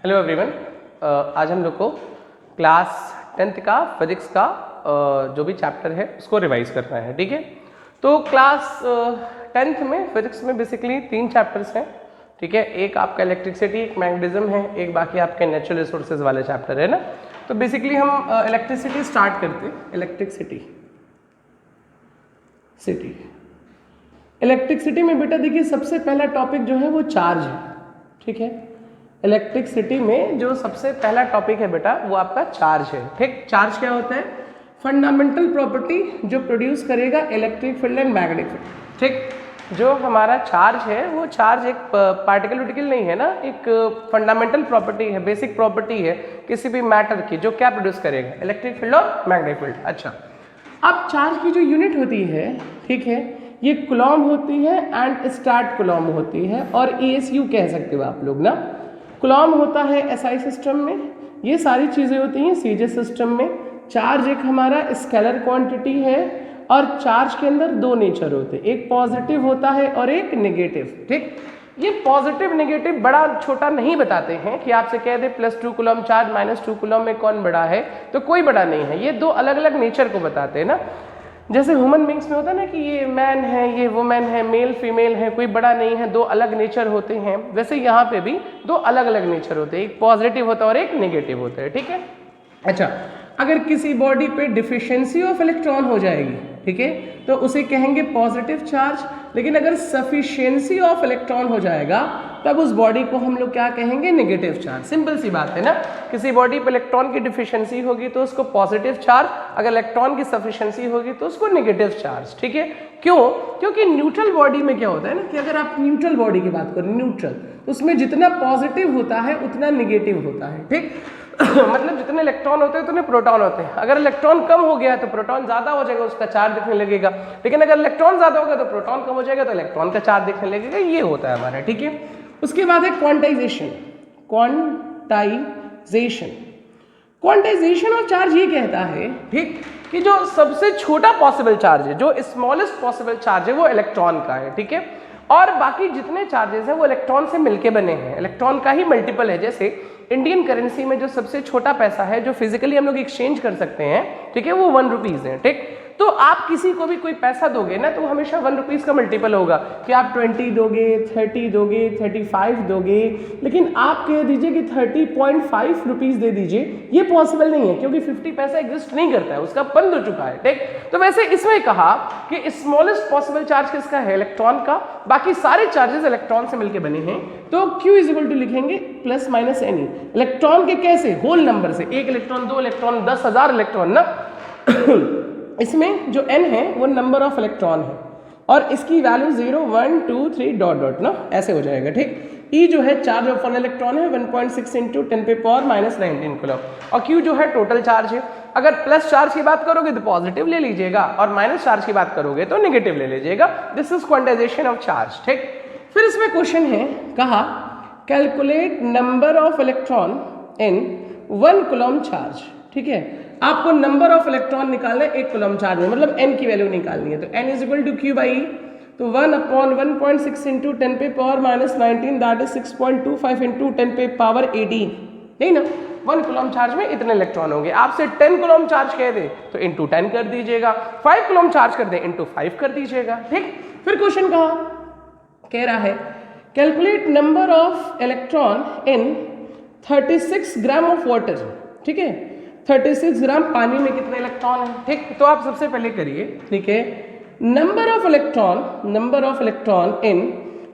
Hello everyone, आज हम लोग को क्लास 10th का फिजिक्स का जो भी चैप्टर है उसको रिवाइज करना है। ठीक है, तो क्लास 10th में फिजिक्स में बेसिकली 3 चैप्टर्स हैं। ठीक है, एक आपका इलेक्ट्रिसिटी, एक मैग्नेटिज्म है, एक बाकी आपके नेचुरल रिसोर्सेज वाले चैप्टर है ना। तो बेसिकली हम इलेक्ट्रिसिटी स्टार्ट करते हैं। इलेक्ट्रिसिटी में बेटा देखिए, सबसे पहला टॉपिक जो है वो चार्ज है। ठीक है, इलेक्ट्रिसिटी में जो सबसे पहला टॉपिक है बेटा वो आपका चार्ज है। ठीक, चार्ज क्या होता है? फंडामेंटल प्रॉपर्टी जो प्रोड्यूस करेगा electric field and magnetic field. ठीक, जो हमारा चार्ज है वो चार्ज एक पार्टिकल नहीं है ना, एक फंडामेंटल प्रॉपर्टी है, बेसिक प्रॉपर्टी है किसी भी मैटर की, जो क्या प्रोड्यूस करेगा? इलेक्ट्रिक फील्ड और मैग्नेटिक फील्ड। अच्छा, अब चार्ज की जो यूनिट होती है, ठीक है, ये कूलॉम होती है एंड स्टार्ट कूलॉम होती है, और ESU कह सकते हो आप लोग ना। कूलॉम होता है SI सिस्टम में, ये सारी चीज़ें होती हैं CJ सिस्टम में। चार्ज एक हमारा स्केलर क्वांटिटी है, और चार्ज के अंदर 2 नेचर होते हैं, एक पॉजिटिव होता है और एक नेगेटिव। ठीक, ये पॉजिटिव नेगेटिव बड़ा छोटा नहीं बताते हैं कि आपसे कह दे +2 कूलॉम चार्ज -2 कूलॉम में कौन बड़ा है, तो कोई बड़ा नहीं है। ये 2 अलग अलग नेचर को बताते हैं ना। जैसे ह्यूमन बींग्स में होता है ना कि ये मैन है, ये वुमेन है, मेल फीमेल है, कोई बड़ा नहीं है, 2 अलग नेचर होते हैं। वैसे यहाँ पे भी 2 अलग अलग नेचर होते हैं, एक पॉजिटिव होता है और एक नेगेटिव होता है। ठीक है, अच्छा, अगर किसी बॉडी पे डिफिशिएंसी ऑफ इलेक्ट्रॉन हो जाएगी, ठीक है, तो उसे कहेंगे पॉजिटिव चार्ज। लेकिन अगर सफिशिएंसी ऑफ इलेक्ट्रॉन हो जाएगा तब उस बॉडी को हम लोग क्या कहेंगे? Negative charge. सिंपल सी बात है ना, किसी बॉडी पे इलेक्ट्रॉन की डिफिशिएंसी होगी तो उसको पॉजिटिव चार्ज, अगर इलेक्ट्रॉन की सफिशिएंसी होगी तो उसको नेगेटिव चार्ज। ठीक है, क्यों? क्योंकि न्यूट्रल बॉडी में क्या होता है ना कि अगर आप न्यूट्रल बॉडी की बात करें, न्यूट्रल, उसमें जितना पॉजिटिव होता है उतना नेगेटिव होता है। ठीक मतलब जितने इलेक्ट्रॉन होते हैं उतने प्रोटॉन होते हैं। अगर इलेक्ट्रॉन कम हो गया तो प्रोटॉन ज्यादा हो जाएगा, उसका चार्ज दिखने लगेगा। लेकिन अगर इलेक्ट्रॉन ज्यादा होगा तो प्रोटॉन कम हो जाएगा, तो इलेक्ट्रॉन का चार्ज दिखने लगेगा। ये होता है हमारा। ठीक है, उसके बाद है क्वांटाइजेशन। क्वांटाइजेशन ऑफ चार्ज ये कहता है, ठीक, कि जो सबसे छोटा पॉसिबल चार्ज है, जो स्मॉलेस्ट पॉसिबल चार्ज है वो इलेक्ट्रॉन का है। ठीक है, और बाकी जितने चार्जेस हैं वो इलेक्ट्रॉन से मिलके बने हैं, इलेक्ट्रॉन का ही मल्टीपल है। जैसे इंडियन करेंसी में जो सबसे छोटा पैसा है जो फिजिकली हम लोग एक्सचेंज कर सकते हैं, ठीक है, वो 1 रुपीज़ है। ठीक, तो आप किसी को भी कोई पैसा दोगे ना तो हमेशा 1 रुपीज़ का मल्टीपल होगा कि आप 20 दोगे, 30 दोगे, 35 दोगे। लेकिन आप कह दीजिए कि 30.5 रुपीज़ दे दीजिए, ये पॉसिबल नहीं है, क्योंकि 50 पैसा एग्जिस्ट नहीं करता है, उसका बंद हो चुका है। ठीक, तो वैसे इसमें कहा कि स्मॉलेस्ट पॉसिबल चार्ज किसका है? इलेक्ट्रॉन का। बाकी सारे चार्जेस इलेक्ट्रॉन से मिलकर बने हैं, तो Q = लिखेंगे ±NE। इलेक्ट्रॉन के कैसे? होल नंबर से, 1 इलेक्ट्रॉन, 2 इलेक्ट्रॉन, 10,000 इलेक्ट्रॉन ना। इसमें जो n है वो नंबर ऑफ इलेक्ट्रॉन है, और इसकी वैल्यू 0, 1, 2, 3 डॉट डॉट ना, ऐसे हो जाएगा। ठीक, E जो है चार्ज ऑफ 1 इलेक्ट्रॉन है 1.6 × 10⁻⁻19 कूलम, और Q जो है टोटल चार्ज है। अगर प्लस चार्ज की बात करोगे तो पॉजिटिव ले लीजिएगा, और माइनस चार्ज की बात करोगे तो नेगेटिव ले लीजिएगा। This is quantization of charge. ठीक, फिर इसमें क्वेश्चन है, कहा calculate number of electron in 1 coulomb charge. ठीक है, आपको नंबर ऑफ इलेक्ट्रॉन निकालना है 1 कूलम चार्ज में, मतलब n की वैल्यू निकालनी है। तो n = Q/E, तो 1/1.6 × 10⁻⁻19, दैट इज 6.25 × 10⁻18। नहीं ना, 1 कूलम चार्ज में इतने इलेक्ट्रॉन होंगे। आपसे 10 कूलम चार्ज कह दे तो × 10 कर दीजिएगा, 5 कूलम चार्ज कर दे × 5 कर दीजिएगा। ठीक, फिर क्वेश्चन कह रहा है calculate number of electron in 36 gram of water. ठीक है, 36 ग्राम पानी में कितने इलेक्ट्रॉन है? ठीक, तो आप सबसे पहले करिए, ठीक है, number of electron in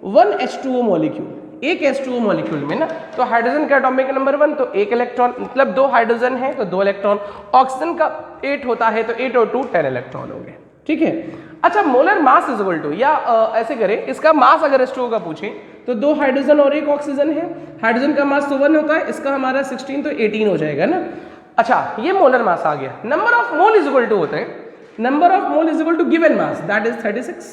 1 H2O molecule, एक H2O मॉलिक्यूल में ना। तो हाइड्रोजन का एटॉमिक नंबर 1, तो 1 इलेक्ट्रॉन, मतलब 2 हाइड्रोजन है तो 2 इलेक्ट्रॉन। ऑक्सीजन का 8 होता है तो 8 और 2 10 इलेक्ट्रॉन हो गए। ठीक है, अच्छा, मोलर मास = या ऐसे करें, इसका मास अगर H2O का पूछें तो 2 हाइड्रोजन और 1 ऑक्सीजन है। हाइड्रोजन का मास तो 1 होता है, इसका हमारा 16 तो 18 हो जाएगा ना। अच्छा, ये मोलर मास आ गया। नंबर ऑफ मोल = होता है, number of mole = given mass, that is 36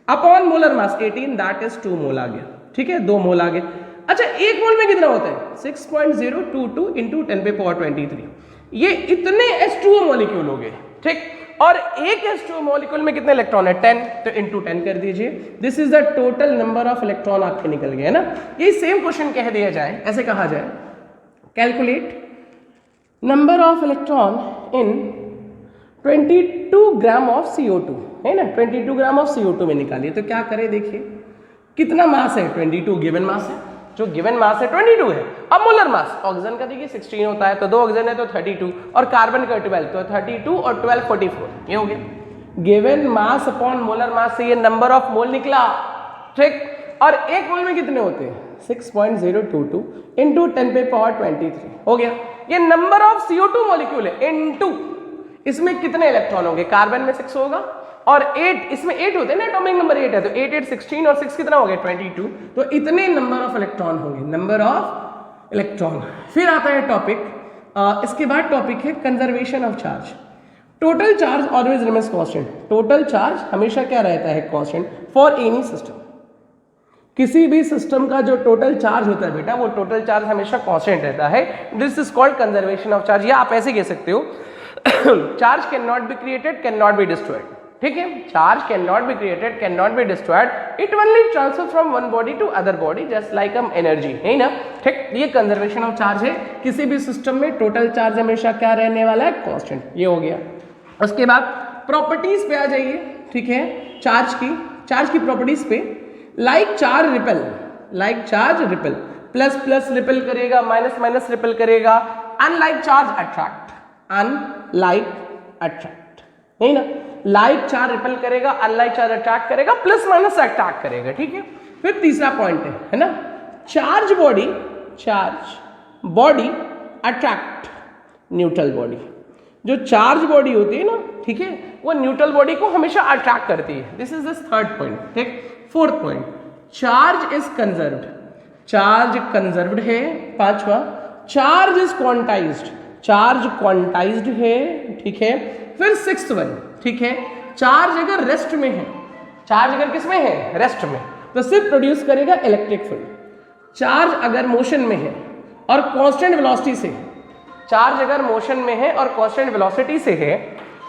upon molar mass 18, that is 2 मोल आ गया। ठीक है, 2 मोल आ गए। अच्छा, 1 मोल में कितना होता है? 6.022 × 10⁻23। ये इतने H2O मॉलिक्यूल हो गए। ठीक, और एक H2O मॉलिक्यूल में कितने इलेक्ट्रॉन है? 10, तो इंटू 10 कर दीजिए। This is the total number of electron आपके निकल गए ना। ये सेम क्वेश्चन कह दिया जाए, ऐसे कहा जाए calculate number of electron in 22 gram of CO2, है ना, 22 ग्राम ऑफ CO2 में निकालिए। तो क्या करें, देखिए कितना मास है, 22 गिवन मास है, जो गिवन मास है 22 है। अब मोलर मास ऑक्सीजन का देखिए 16 होता है, तो 2 ऑक्सीजन है तो 32, और कार्बन का 12, तो 32 और 12 44, ये हो गया। Given mass upon molar mass से ये नंबर ऑफ मोल निकला, ठीक। और एक मोल में कितने होते हैं, 6.022 इंटू 10⁻23 हो गया। ये नंबर ऑफ CO2 मॉलिक्यूल है इनटू इसमें कितने इलेक्ट्रॉन होंगे, कार्बन में 6 होगा और 8, इसमें 8 होते हैं ना, एटॉमिक नंबर 8 है, तो 8 8 16 और 6 कितना हो गया 22, तो इतने नंबर ऑफ इलेक्ट्रॉन होंगे, नंबर ऑफ इलेक्ट्रॉन। फिर आता है टॉपिक, इसके बाद टॉपिक है conservation of charge. Total charge always remains constant, total charge हमेशा क्या रहता है, कांस्टेंट फॉर एनी सिस्टम। किसी भी सिस्टम का जो टोटल चार्ज होता है बेटा, वो टोटल चार्ज हमेशा कांस्टेंट रहता है। This is called conservation of charge, या आप ऐसे कह सकते हो charge can not be created, can not be destroyed, ठीक है। Charge can not be created, can not be destroyed, it only transfer from one body to other body just like energy, है ना, ठीक। ये कंजर्वेशन ऑफ चार्ज है। किसी भी system में टोटल चार्ज हमेशा क्या रहने वाला है, कांस्टेंट, ये हो गया। उसके बाद प्रॉपर्टीज पे आ जाइए, ठीक है, चार्ज की प्रॉपर्टीज पे। Like charge repel, plus plus repel करेगा, माइनस माइनस रिपेल करेगा, unlike charge attract, unlike attract, नहीं ना, लाइक चार्ज रिपेल करेगा, अनलाइक चार्ज अट्रैक्ट करेगा, प्लस माइनस अट्रैक्ट करेगा, ठीक है। फिर तीसरा पॉइंट है ना, charge body attract neutral body. जो चार्ज बॉडी होती है ना, ठीक है, वो न्यूट्रल बॉडी को हमेशा अट्रैक्ट करती है। This is this third point, ठीक। Fourth point, charge is conserved, charge conserved है। पांचवा, charge is quantised, charge quantised है, ठीक है। फिर सिक्स्थ वन, ठीक है, चार्ज अगर रेस्ट में है, चार्ज अगर किस में है, रेस्ट में, तो सिर्फ प्रोड्यूस करेगा इलेक्ट्रिक फील्ड। चार्ज अगर मोशन में है और कांस्टेंट वेलोसिटी से, चार्ज अगर मोशन में है और कांस्टेंट वेलोसिटी से है,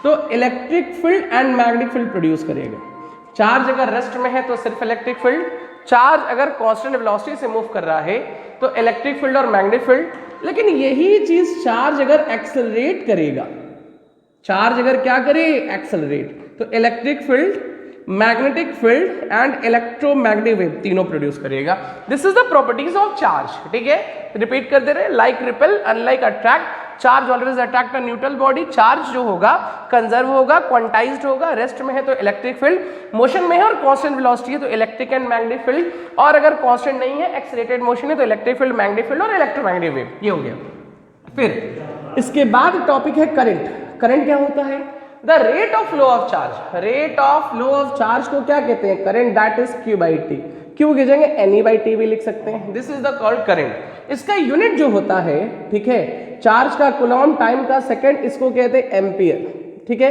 तो electric field and magnetic field produce करेगा। चार्ज अगर रेस्ट में है तो सिर्फ इलेक्ट्रिक फील्ड, चार्ज अगर कांस्टेंट वेलोसिटी से मूव कर रहा है तो इलेक्ट्रिक फील्ड और मैग्नेटिक फील्ड। लेकिन यही चीज चार्ज अगर एक्सेलरेट करेगा, चार्ज अगर क्या करे, एक्सेलरेट, तो electric field, magnetic field and electromagnetic wave तीनों प्रोड्यूस करेगा। This is the properties of charge, ठीक है। रिपीट कर दे रहे, like repel, unlike attract, charge always attract a neutral body, charge जो होगा कंजर्व होगा, क्वांटाइज्ड होगा, रेस्ट में है तो इलेक्ट्रिक फील्ड, मोशन में है और कांस्टेंट वेलोसिटी है तो इलेक्ट्रिक एंड मैग्नेटिक फील्ड, और अगर कांस्टेंट नहीं है, एक्सेलरेटेड मोशन है तो इलेक्ट्रिक फील्ड, मैग्नेटिक फील्ड और इलेक्ट्रोमैग्नेटिक वेव, ये हो गया। फिर इसके बाद टॉपिक है करंट। करंट क्या होता है, the rate of flow of charge. Rate of flow of charge को क्या कहते हैं, current, that is Q/T। Q गिजेंगे NE/T भी लिख सकते हैं। This is the called current. इसका यूनिट जो होता है, ठीक है, चार्ज का कूलॉम, टाइम का सेकंड, इसको कहते हैं एम्पियर, ठीक है।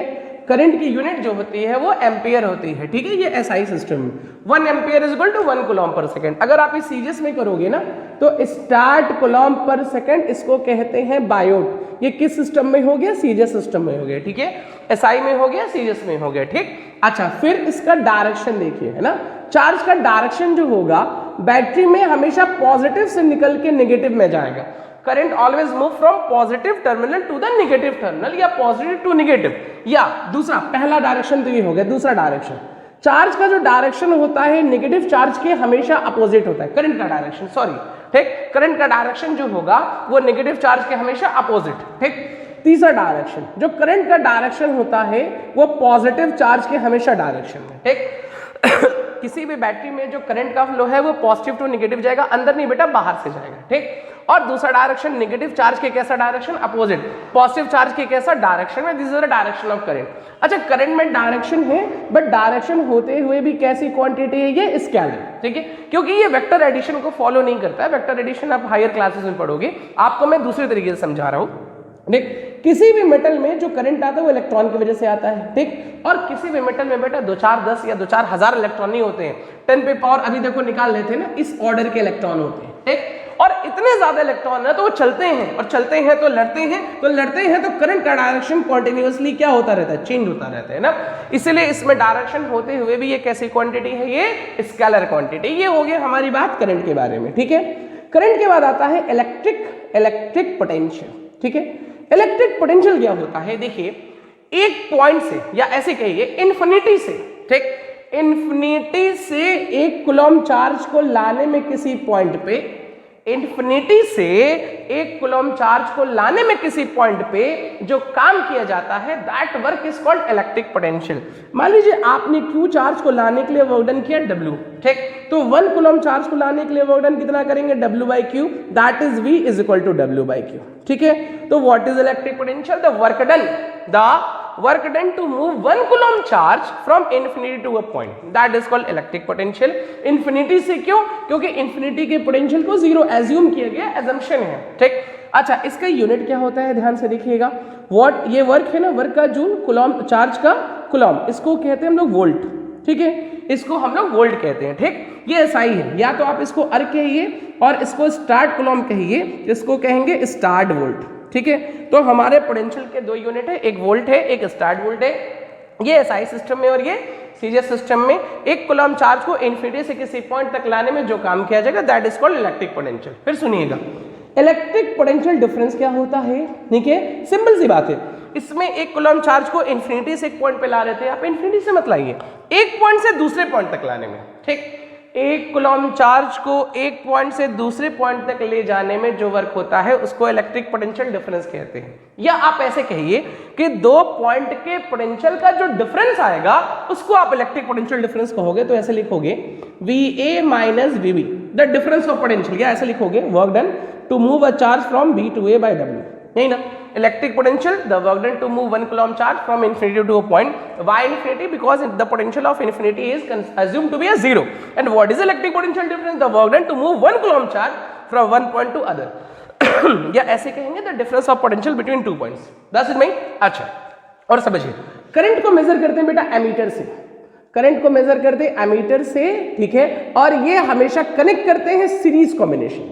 करंट की यूनिट जो होती है वो एम्पियर होती है, ठीक है। ये SI सिस्टम में 1 ampere is equal to 1 coulomb per second. अगर आप इस सीरीज में करोगे ना, तो स्टार्ट कूलॉम पर सेकंड, इसको कहते हैं बायोट। ये किस सिस्टम में हो गया, सीरीज सिस्टम में हो गया, ठीक है। SI में हो गया, सीरीज में हो गया, ठीक। अच्छा, फिर इसका डायरेक्शन देखिए, है ना, चार्ज का डायरेक्शन जो होगा बैटरी में हमेशा पॉजिटिव से निकल के नेगेटिव में जाएगा। Current always move from positive terminal to the negative terminal, या पॉजिटिव टू नेगेटिव। या दूसरा, पहला डायरेक्शन तो ये हो गया। दूसरा डायरेक्शन, चार्ज का जो डायरेक्शन होता है नेगेटिव चार्ज के हमेशा अपोजिट होता है। करंट का डायरेक्शन, सॉरी, ठीक, करंट का डायरेक्शन जो होगा वो नेगेटिव चार्ज के हमेशा अपोजिट, ठीक। तीसरा डायरेक्शन, जो करंट का डायरेक्शन होता है वो पॉजिटिव चार्ज के हमेशा डायरेक्शन में, ठीक। किसी भी बैटरी में जो करंट का फ्लो है वो पॉजिटिव टू नेगेटिव जाएगा, अंदर नहीं बेटा, बाहर से जाएगा, ठीक। और दूसरा डायरेक्शन, नेगेटिव चार्ज के कैसा डायरेक्शन, अपोजिट, पॉजिटिव चार्ज के कैसा डायरेक्शन में, this is the direction of current. अच्छा, करंट में डायरेक्शन है, बट डायरेक्शन होते हुए भी कैसी क्वांटिटी है, ये स्केलर, ठीक है, क्योंकि ये वेक्टर एडिशन को फॉलो नहीं करता है। वेक्टर एडिशन आप हायर क्लासेस में पढ़ोगे, आपको मैं दूसरे तरीके से समझा रहा हूँ, ठीक। किसी भी मेटल में जो करंट आता है वो इलेक्ट्रॉन की वजह से आता है, ठीक। और किसी भी मेटल में बेटा 2 4 10 या 2 4 हज़ार इलेक्ट्रॉन नहीं होते हैं, 10 पे पावर, अभी देखो निकाल लेते हैं ना, इस ऑर्डर के इलेक्ट्रॉन होते हैं, ठीक। और इतने ज्यादा इलेक्ट्रॉन है तो वो चलते हैं, और चलते हैं तो लड़ते हैं, तो करंट का डायरेक्शन कॉन्टिन्यूअसली क्या होता रहता है, चेंज होता रहता है ना। इसलिए इसमें डायरेक्शन होते हुए भी ये कैसी क्वांटिटी है, ये स्केलर क्वांटिटी। ये हो गया हमारी बात करंट के बारे में, ठीक है। करंट के बाद आता है इलेक्ट्रिक इलेक्ट्रिक पोटेंशियल। ठीक है, इलेक्ट्रिक पोटेंशियल क्या होता है, देखिए एक पॉइंट से या ऐसे कहिए इन्फिनिटी से, ठीक, इन्फिनिटी से 1 कूलम चार्ज को लाने में किसी पॉइंट पे, इन्फिनिटी से 1 कूलम चार्ज को लाने में किसी पॉइंट पे जो काम किया जाता है that work is called electric potential. मान लीजिए आपने Q चार्ज को लाने के लिए वर्क डन किया W, ठीक, तो 1 कूलम चार्ज को लाने के लिए वर्क डन कितना करेंगे, W by Q, that is V is equal to W by Q। ठीक है, तो what is electric potential, the work done to move 1 coulomb charge from infinity to a point, that is called electric potential. Infinity से क्यों, क्योंकि infinity के potential को zero assume किया गया, एजम्पशन है। ठीक, अच्छा इसका यूनिट क्या होता है, ध्यान से देखिएगा, व्हाट ये वर्क है ना, वर्क का जूल, कूलम चार्ज का कूलम, इसको कहते हैं हम लोग वोल्ट। ठीक है, इसको हम लोग वोल्ट कहते हैं। ठीक, ये SI है, या तो आप इसको अर्क कहिए और इसको स्टार्ट कूलम कहिए, इसको कहेंगे स्टार्ट वोल्ट। ठीक है, तो हमारे पोटेंशियल के 2 यूनिट है, एक वोल्ट है, एक स्टार्ट वोल्ट है। ये SI सिस्टम में और ये सीरीज सिस्टम में 1 कूलम चार्ज को इन्फिनिटी से किसी पॉइंट तक लाने में जो काम किया जाएगा that is called electric potential. फिर सुनिएगा, इलेक्ट्रिक पोटेंशियल डिफरेंस क्या होता है, ठीक है, सिंपल सी बात है, इसमें 1 कूलम चार्ज को इन्फिनिटी से एक पॉइंट पे ला रहे थे, आप इन्फिनिटी से मत लाइए, एक पॉइंट से दूसरे पॉइंट तक लाने में। ठीक, 1 कूलम चार्ज को एक पॉइंट से दूसरे पॉइंट तक ले जाने में जो वर्क होता है उसको इलेक्ट्रिक पोटेंशियल डिफरेंस कहते हैं। या आप ऐसे कहिए कि 2 पॉइंट के पोटेंशियल का जो डिफरेंस आएगा उसको आप इलेक्ट्रिक पोटेंशियल डिफरेंस कहोगे, तो ऐसे लिखोगे VA minus VB the difference of potential, या ऐसे लिखोगे work done to move a charge from B to A by W, नहीं ना, electric potential the work done to move 1 coulomb charge from infinity to a point, why infinity, because the potential of infinity is assumed to be a zero, and what is electric potential difference, the work done to move 1 coulomb charge from one point to other या ऐसे कहेंगे the difference of potential between 2 points, that's it. अच्छा, और समझिए, current को major करते हैं बेटा एमीटर से, करंट को मेजर करते हैं एमीटर से, ठीक है, और ये हमेशा कनेक्ट करते हैं सीरीज कॉम्बिनेशन,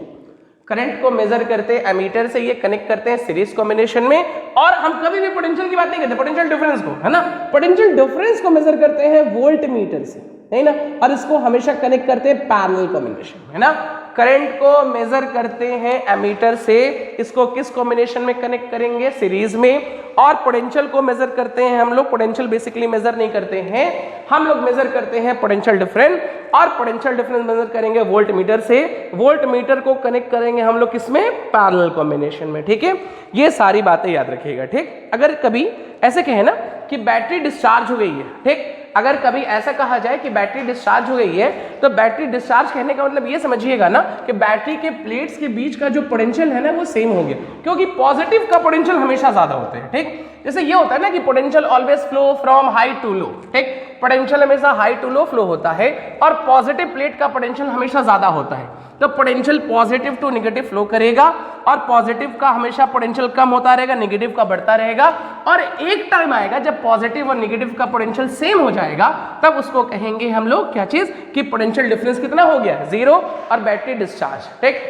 करंट को मेजर करते हैं एमीटर से, ये कनेक्ट करते हैं सीरीज कॉम्बिनेशन में, और हम कभी भी पोटेंशियल की बात नहीं करते, पोटेंशियल डिफरेंस को, है ना, पोटेंशियल डिफरेंस को मेजर करते हैं वोल्ट मीटर से, नहीं ना, और इसको हमेशा कनेक्ट करते हैं पैरेलल कॉम्बिनेशन, है ना। करंट को मेजर करते हैं एमीटर से, इसको किस कॉम्बिनेशन में कनेक्ट करेंगे, सीरीज में, और पोटेंशियल को मेजर करते हैं हम लोग, पोटेंशियल बेसिकली मेजर नहीं करते हैं हम लोग, मेजर करते हैं पोटेंशियल डिफरेंस, और पोटेंशियल डिफरेंस मेजर करेंगे वोल्ट मीटर से, वोल्ट मीटर को कनेक्ट करेंगे हम लोग किसमें, पैरेलल कॉम्बिनेशन में। ठीक है, ये सारी बातें याद रखिएगा। ठीक, अगर कभी ऐसे कहे ना कि बैटरी डिस्चार्ज हो गई है, ठीक, अगर कभी ऐसा कहा जाए कि बैटरी डिस्चार्ज हो गई है, तो बैटरी डिस्चार्ज कहने का मतलब ये समझिएगा ना कि बैटरी के प्लेट्स के बीच का जो पोटेंशियल है ना वो सेम हो गया, क्योंकि पॉजिटिव का पोटेंशियल हमेशा ज्यादा होते हैं। ठीक, जैसे ये होता है ना कि potential always flow from high to low, ठीक, पोटेंशियल हमेशा हाई टू लो फ्लो होता है, और पॉजिटिव प्लेट का पोटेंशियल हमेशा ज्यादा होता है, तो potential positive to negative flow करेगा, और पॉजिटिव का हमेशा पोटेंशियल कम होता रहेगा, नेगेटिव का बढ़ता रहेगा, और एक टाइम आएगा जब पॉजिटिव और नेगेटिव का पोटेंशियल सेम हो जाएगा, तब उसको कहेंगे हम लोग क्या चीज, कि पोटेंशियल डिफरेंस कितना हो गया, 0, और बैटरी डिस्चार्ज। ठीक,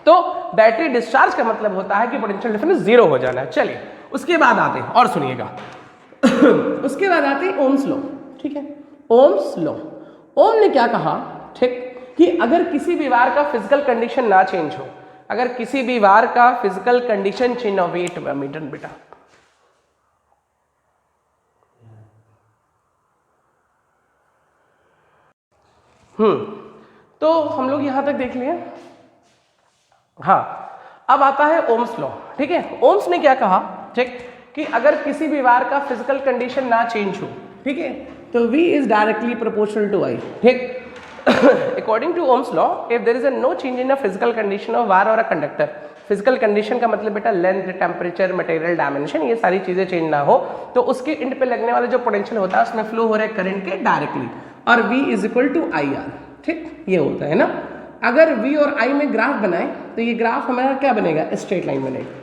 तो बैटरी डिस्चार्ज का मतलब होता है कि पोटेंशियल डिफरेंस 0 हो जाना है। चलिए उसके बाद आते हैं, और सुनिएगा उसके बाद आते हैं ओम्स लॉ। ठीक है, ओम्स लॉ, ओम ने क्या कहा, ठीक, कि अगर किसी भी वायर का फिजिकल कंडीशन ना चेंज हो, अगर किसी भी वायर का फिजिकल कंडीशन चेंज हो, वेट मीटर बेटा, तो हम लोग यहां तक देख लिए। हाँ, अब आता है ओम्स लॉ। ठीक है, ओम्स ने क्या कहा, ठीक, कि अगर किसी भी वायर का फिजिकल कंडीशन ना चेंज हो, ठीक है, तो V is directly proportional to I। ठीक, according to Ohm's law, if there is a no change in a physical condition of wire or a conductor, physical condition का मतलब बेटा लेंथ, टेम्परेचर, मटेरियल डायमेंशन, ये सारी चीजें change ना हो, तो उसके इंड पे लगने वाला जो पोटेंशियल होता है उसमें फ्लो हो रहा है करंट के डायरेक्टली, और V is equal to IR। ठीक, ये होता है ना। अगर V और I में ग्राफ बनाए तो ये ग्राफ हमारा क्या बनेगा, स्ट्रेट लाइन बनेगा।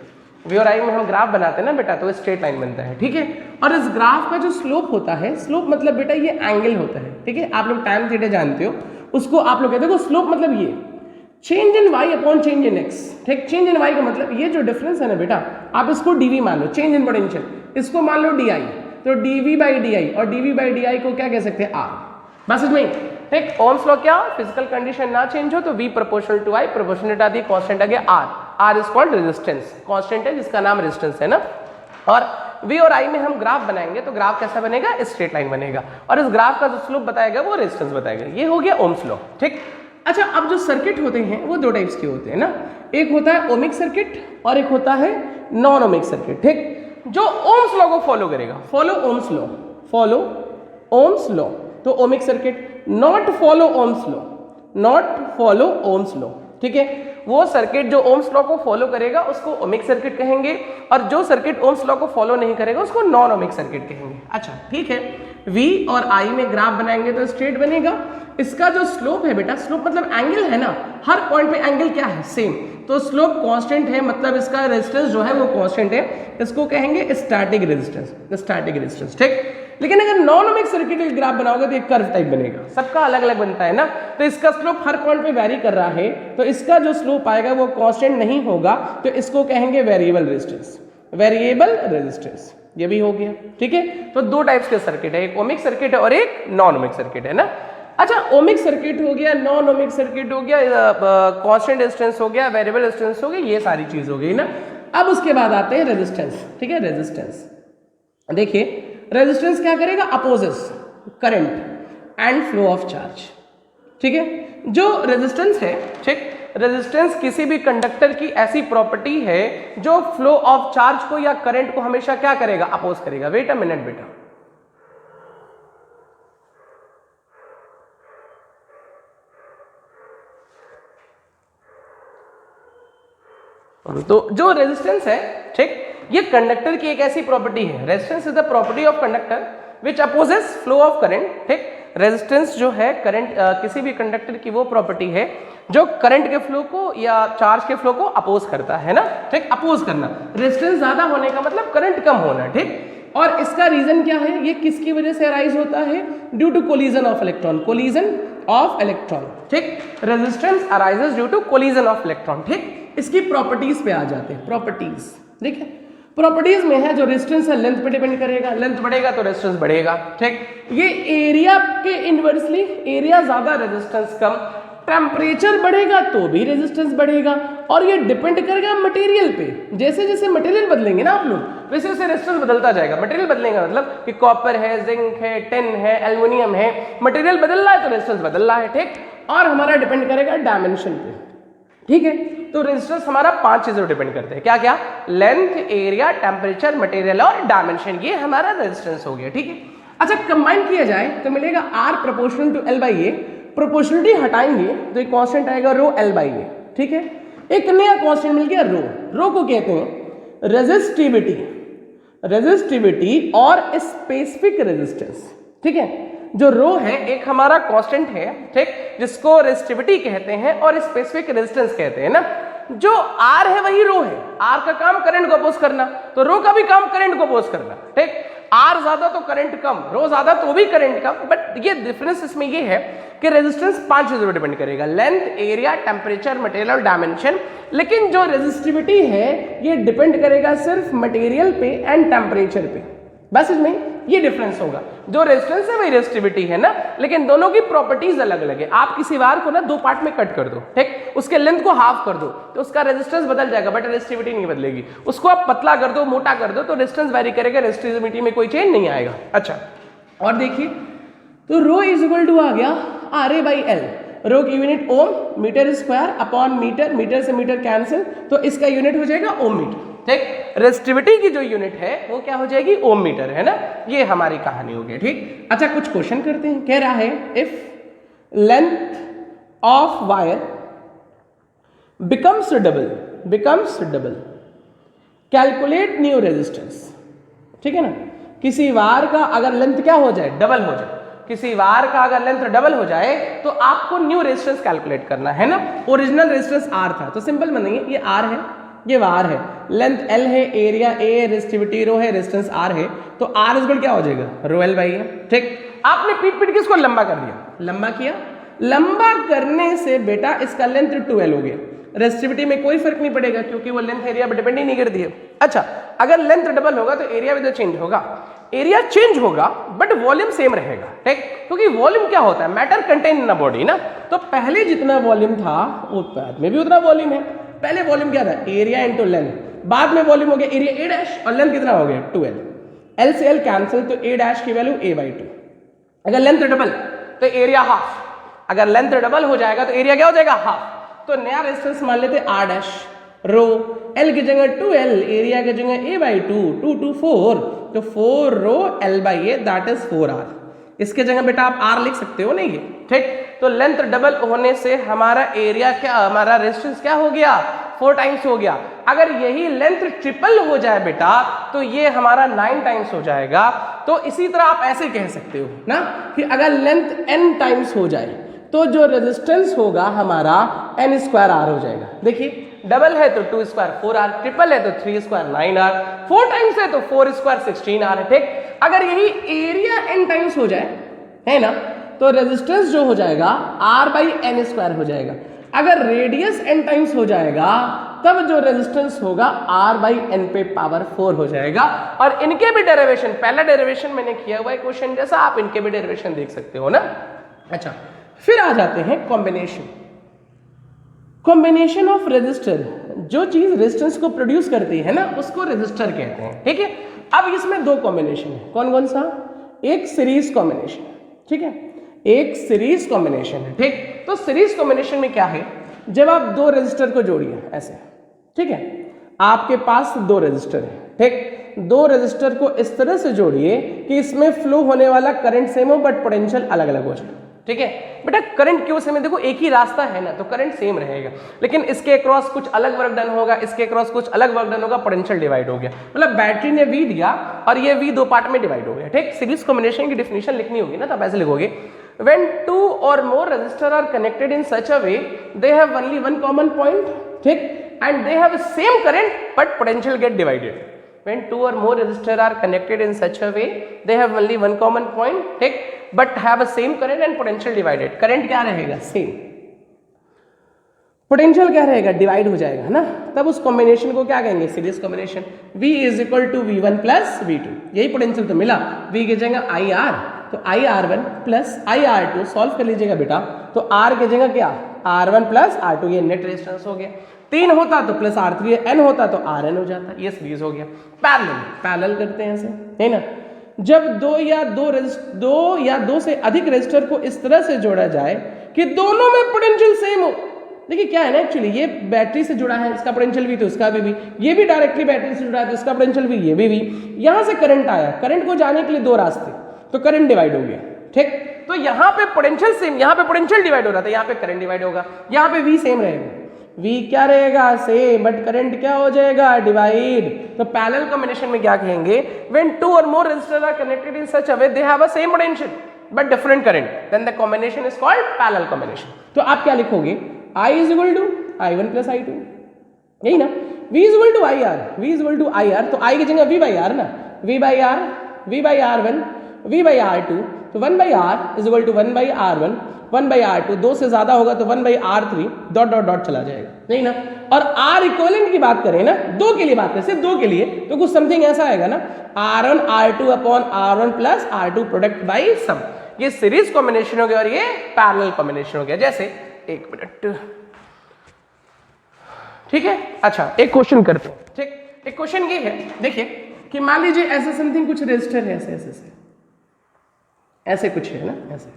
V और I में हम ग्राफ बनाते हैं ना बेटा, तो स्ट्रेट लाइन बनता है। ठीक है, और इस ग्राफ का जो स्लोप होता है, स्लोप मतलब बेटा ये एंगल होता है। ठीक है, आप लोग टाइम थीटा जानते हो, उसको आप लोग कहते हो स्लोप, मतलब ये change in y upon change in x। ठीक, चेंज इन y का मतलब ये जो डिफरेंस है ना बेटा, आप इसको dv मान लो, चेंज इन पोटेंशियल, इसको मान लो di, तो dv बाई di, और dv बाई di को क्या कह सकते हैं, r। बस इसमें। ठीक, ओम्स लॉ क्या, फिजिकल कंडीशन ना चेंज हो तो V proportional to I, proportional हटा दी, कांस्टेंट आ गया R। R is called resistance, constant है जिसका नाम रेजिस्टेंस है ना। और V और I में हम ग्राफ बनाएंगे तो ग्राफ कैसा बनेगा, स्ट्रेट लाइन बनेगा, और इस ग्राफ का जो स्लोप बताएगा वो रेजिस्टेंस बताएगा। ये हो गया ओम्स लॉ, ठीक। अच्छा, अब जो सर्किट होते हैं वो दो टाइप्स के होते हैं ना, एक होता है ओमिक सर्किट और एक होता है नॉन ओमिक सर्किट, ठीक। जो ओम्स लॉ को फॉलो करेगा, follow Ohm's law, follow Ohm's law, तो ohmic circuit. Not follow Ohm's law, not follow Ohm's law, ठीक है। वो सर्किट जो ओम्स लॉ को फॉलो करेगा उसको ओमिक सर्किट कहेंगे, और जो सर्किट ओम्स लॉ को फॉलो नहीं करेगा उसको नॉन ओमिक सर्किट कहेंगे। अच्छा, ठीक है। V और I में ग्राफ बनाएंगे तो स्ट्रेट बनेगा। इसका जो स्लोप है बेटा, स्लोप मतलब एंगल है ना, हर पॉइंट पे एंगल क्या है, सेम, तो स्लोप कांस्टेंट है, मतलब इसका रेजिस्टेंस जो है वो कांस्टेंट है, इसको कहेंगे स्टैटिक रेजिस्टेंस, स्टैटिक रेजिस्टेंस, ठीक। लेकिन अगर नॉन ओमिक सर्किट का ग्राफ बनाओगे तो एक कर्व टाइप बनेगा, सबका अलग अलग बनता है ना, तो इसका स्लोप हर पॉइंट पे वैरी कर रहा है, तो इसका जो स्लोप आएगा वो कांस्टेंट नहीं होगा, तो इसको कहेंगे वेरिएबल रेजिस्टेंस, वेरिएबल रेजिस्टेंस। ये भी हो गया, ठीक है। तो दो टाइप्स के सर्किट है, एक ओमिक सर्किट है और एक नॉन ओमिक सर्किट है ना। अच्छा, ओमिक सर्किट हो गया, नॉन ओमिक सर्किट हो गया, कांस्टेंट रेजिस्टेंस हो गया, वेरिएबल रेजिस्टेंस हो गया, ये सारी चीज हो गई ना। अब उसके बाद आते हैं रेजिस्टेंस, ठीक है। रेजिस्टेंस देखिए, रेजिस्टेंस क्या करेगा, opposes current and flow of charge, ठीक है। जो रेजिस्टेंस है, ठीक, रेजिस्टेंस किसी भी कंडक्टर की ऐसी प्रॉपर्टी है जो फ्लो ऑफ चार्ज को या करंट को हमेशा क्या करेगा, अपोज करेगा। वेट अ मिनट बेटा, तो जो रेजिस्टेंस है, ठीक, ये कंडक्टर की एक ऐसी प्रॉपर्टी है, resistance is the property of conductor which opposes flow of current, ठीक। रेजिस्टेंस जो है करंट, किसी भी कंडक्टर की वो प्रॉपर्टी है जो करंट के फ्लो को या चार्ज के फ्लो को अपोज करता है ना, ठीक। अपोज करना, रेजिस्टेंस ज्यादा होने का मतलब करंट कम होना, ठीक। और इसका रीजन क्या है, ये किसकी वजह से अराइज होता है, due to collision of electron, collision of electron, ठीक। Resistance arises due to collision of electron, ठीक। इसकी प्रॉपर्टीज पे आ जाते हैं, प्रॉपर्टीज, ठीक है। प्रॉपर्टीज में है जो रेजिस्टेंस है लेंथ पे डिपेंड करेगा, लेंथ बढ़ेगा तो रेजिस्टेंस बढ़ेगा, ठीक। ये एरिया के इनवर्सली, एरिया ज्यादा रेजिस्टेंस कम, टेम्परेचर बढ़ेगा तो भी रेजिस्टेंस बढ़ेगा, और ये डिपेंड करेगा मटेरियल पे, जैसे जैसे मटेरियल बदलेंगे ना आप लोग वैसे वैसे रेजिस्टेंस बदलता जाएगा। मटेरियल बदलेगा मतलब कि कॉपर है, जिंक है, टिन है, एल्युमिनियम है, मटेरियल बदल रहा है तो रेजिस्टेंस बदल रहा है, ठीक। और हमारा डिपेंड करेगा डायमेंशन पे, ठीक है। तो रेजिस्टेंस हमारा 5 चीजों पर डिपेंड करते हैं, क्या क्या, लेंथ, एरिया, टेम्परेचर, मटेरियल और डायमेंशन, ये हमारा रेजिस्टेंस हो गया, ठीक है। अच्छा, कंबाइन किया जाए तो मिलेगा R proportional to L by A, proportionality हटाएंगे तो एक कांस्टेंट आएगा रो L बाई ए, ठीक है। एक नया कांस्टेंट मिल गया रो, रो को कहते हैं रेजिस्टिविटी, रेजिस्टिविटी और स्पेसिफिक रेजिस्टेंस, ठीक है। जो रो है एक हमारा कांस्टेंट है, ठीक, जिसको रेजिस्टिविटी कहते हैं और स्पेसिफिक रेजिस्टेंस कहते हैं ना। जो R है वही रो है, R का काम करंट को अपोज करना, तो रो का भी काम करंट को अपोज करना, ठीक। R ज्यादा तो करंट कम, रो ज्यादा तो भी करंट कम, बट ये डिफरेंस इसमें ये है कि रेजिस्टेंस 5 चीजों पर डिपेंड करेगा, लेंथ, एरिया, टेम्परेचर, मटेरियल और डायमेंशन। लेकिन जो रेजिस्टिविटी है ये डिपेंड करेगा सिर्फ मटेरियल पे एंड टेम्परेचर पे, बस इसमें ये डिफरेंस होगा। जो रेजिस्टेंस है वही रेजिस्टिविटी है ना, लेकिन दोनों की प्रॉपर्टीज अलग अलग है। आप किसी वायर को ना 2 पार्ट में कट कर दो, ठीक, उसके लेंथ को हाफ कर दो तो उसका रेजिस्टेंस बदल जाएगा, बट रेजिस्टिविटी नहीं बदलेगी। उसको आप पतला कर दो, मोटा कर दो तो रेजिस्टेंस वेरी करेगा, रेजिस्टिविटी में कोई चेंज नहीं आएगा। अच्छा, और देखिए, तो रो इज इक्वल टू आ गया RA बाई L, रो की unit ohm, meter square upon meter, meter से मीटर कैंसिल, तो इसका यूनिट हो जाएगा ओम मीटर, ठीक। रेजिस्टिविटी की जो यूनिट है वो क्या हो जाएगी, ओम मीटर, है ना। ये हमारी कहानी हो गई, ठीक। अच्छा, कुछ क्वेश्चन करते हैं। कह रहा है if length of wire becomes double calculate new resistance, ठीक है ना। किसी वायर का अगर लेंथ क्या हो जाए, डबल हो जाए, किसी वायर का अगर लेंथ डबल हो जाए तो आपको न्यू रेजिस्टेंस कैलकुलेट करना है ना। ओरिजिनल रेजिस्टेंस R था तो सिंपल बनेंगे, ये R है, ये वायर है, लेंथ L है, एरिया A, रेजिस्टिविटी रो है, रेजिस्टेंस R है, तो R इक्वल क्या हो जाएगा, रो L बाई है, ठीक। आपने पीट के इसको लंबा कर दिया, लंबा किया, लंबा करने से बेटा इसका लेंथ 2L हो गया। रेजिस्टिविटी में कोई फर्क नहीं पड़ेगा क्योंकि वो लेंथ एरिया पर डिपेंड ही नहीं करती है। अच्छा, अगर लेंथ डबल होगा तो एरिया भी तो चेंज होगा, एरिया चेंज होगा बट वॉल्यूम सेम रहेगा, ठीक। क्योंकि वॉल्यूम क्या होता है, matter contain in a body ना, तो पहले जितना वॉल्यूम था वो बाद में भी उतना वॉल्यूम है, पहले वॉल्यूम क्या था, एरिया इंटू लेंथ, बाद में वॉल्यूम हो गया एरिया ए डैश और लेंथ कितना हो गया 2l, l से l कैंसिल तो a डैश की वैल्यू a/2। अगर लेंथ डबल तो एरिया हाफ, अगर लेंथ डबल हो जाएगा तो एरिया क्या हो जाएगा हाफ। तो नया रेजिस्टेंस मान लेते r डैश रो, l की जगह 2l, एरिया की जगह a/2, 2 2 4 तो 4 रो l/a दैट इज 4r। इसके जगह बेटा आप r लिख सकते हो नहीं, ठीक। तो लेंथ डबल होने से हमारा एरिया क्या, हमारा रेजिस्टेंस क्या हो गया 4 टाइम्स हो गया। अगर यही लेंथ ट्रिपल हो जाए बेटा तो ये हमारा 9 टाइम्स हो जाएगा। तो इसी तरह आप ऐसे कह सकते हो ना कि अगर लेंथ n टाइम्स हो जाए तो जो रेजिस्टेंस होगा हमारा n स्क्वायर r हो जाएगा। देखिए डबल है तो 2 स्क्वायर 4r, ट्रिपल है तो 3 स्क्वायर 9r, 4 टाइम्स है तो 4 स्क्वायर 16r है, ठीक। अगर यही एरिया n टाइम्स हो जाए है ना तो रेजिस्टेंस जो हो जाएगा r/n स्क्वायर हो जाएगा। अगर रेडियस n टाइम्स हो जाएगा तब जो रेजिस्टेंस होगा r/n पे पावर 4 हो जाएगा। और इनके भी डेरिवेशन, पहला डेरिवेशन मैंने किया हुआ है क्वेश्चन जैसा, आप इनके भी डेरिवेशन देख सकते हो ना। अच्छा फिर आ जाते हैं कॉम्बिनेशन। कॉम्बिनेशन ऑफ रेजिस्टर, जो चीज रेजिस्टेंस को प्रोड्यूस करती है ना उसको रेजिस्टर कहते हैं, ठीक है। अब इसमें दो कॉम्बिनेशन है, कौन कौन सा, एक सीरीज कॉम्बिनेशन, ठीक है, एक सीरीज कॉम्बिनेशन है, ठीक। तो सीरीज कॉम्बिनेशन में क्या है, जब आप दो रेजिस्टर को जोड़िए ऐसे, ठीक है, आपके पास दो रेजिस्टर है, ठीक, दो रेजिस्टर को इस तरह से जोड़िए कि इसमें फ्लो होने वाला करंट सेम हो बट पोटेंशियल अलग अलग हो जाए, ठीक है। बेटा करंट क्यों सेम है, देखो एक ही रास्ता है ना तो करंट सेम रहेगा, लेकिन इसके अक्रॉस कुछ अलग वर्क डन होगा, इसके अक्रॉस कुछ अलग वर्क डन होगा, पोटेंशियल डिवाइड हो गया। मतलब बैटरी ने V दिया और ये V दो पार्ट में डिवाइड हो गया, ठीक। सीरीज कॉम्बिनेशन की डेफिनेशन लिखनी होगी ना तो आप ऐसे लिखोगे, when two or more resistors are connected in such a way they have only one common point, ठीक, and they have same current but potential get divided। when two or more resistors are connected in such a way they have only one common point, ठीक, but have a same current and potential divided। Current क्या रहेगा same, potential क्या रहेगा divide हो जाएगा ना, तब उस कॉम्बिनेशन को क्या कहेंगे series combination. V is equal to V1 plus V2, यही पोटेंशियल तो मिला, V की जगह IR तो IR1 प्लस IR2 सॉल्व कर लीजिएगा बेटा, तो R की जगह क्या R1 प्लस R2, ये नेट रेजिस्टेंस हो गया, 3 होता तो प्लस R3, N होता तो Rn हो जाता, ये सीरीज हो गया। पैरेलल करते हैं ऐसे, है ना, जब दो या दो से अधिक रेजिस्टर को इस तरह से जोड़ा जाए कि दोनों में पोटेंशियल सेम हो। देखिए क्या है ना, एक्चुअली ये बैटरी से जुड़ा है, इसका पोटेंशियल भी तो इसका भी, ये भी डायरेक्टली बैटरी से जुड़ा है तो इसका पोटेंशियल भी, ये भी। यहां से करंट आया, करंट को जाने के लिए दो रास्ते, तो करंट डिवाइड हो गया, ठीक। तो यहाँ पे पोटेंशियल सेम, यहाँ पे पोटेंशियल डिवाइड हो रहा था, यहाँ पे करंट डिवाइड होगा, यहाँ पे V सेम रहेगा, V क्या रहेगा सेम, बट करंट क्या हो जाएगा डिवाइड। तो पैरेलल कॉम्बिनेशन में क्या कहेंगे, when two or more resistors are connected in such a way they have a same potential but different current, then the combination is called parallel combination। तो आप क्या लिखोगे, I is equal to I1 plus I2, यही ना, V is equal to IR, V is equal to IR, तो I की जगह V by R ना, V by R, V by R1, V by R2, तो 1 by R is equal to 1 by R1, 1 by R2, दो से ज्यादा होगा तो 1 by R3 dot dot dot चला जाएगा, नहीं ना। और R इक्विवेलेंट की बात करें ना, दो के लिए बात करें, सिर्फ दो के लिए, तो कुछ समथिंग ऐसा आएगा ना, R1 R2 upon R1 plus R2 product by sum. ये सीरीज कॉम्बिनेशन हो गया और ये पैरेलल कॉम्बिनेशन हो गया। जैसे एक मिनट, ठीक है। अच्छा एक क्वेश्चन करते हैं, ठीक। एक क्वेश्चन ये है, देखिए कि मान लीजिए ऐसे समथिंग कुछ रेजिस्टर है, ऐसे कुछ है ना, ऐसे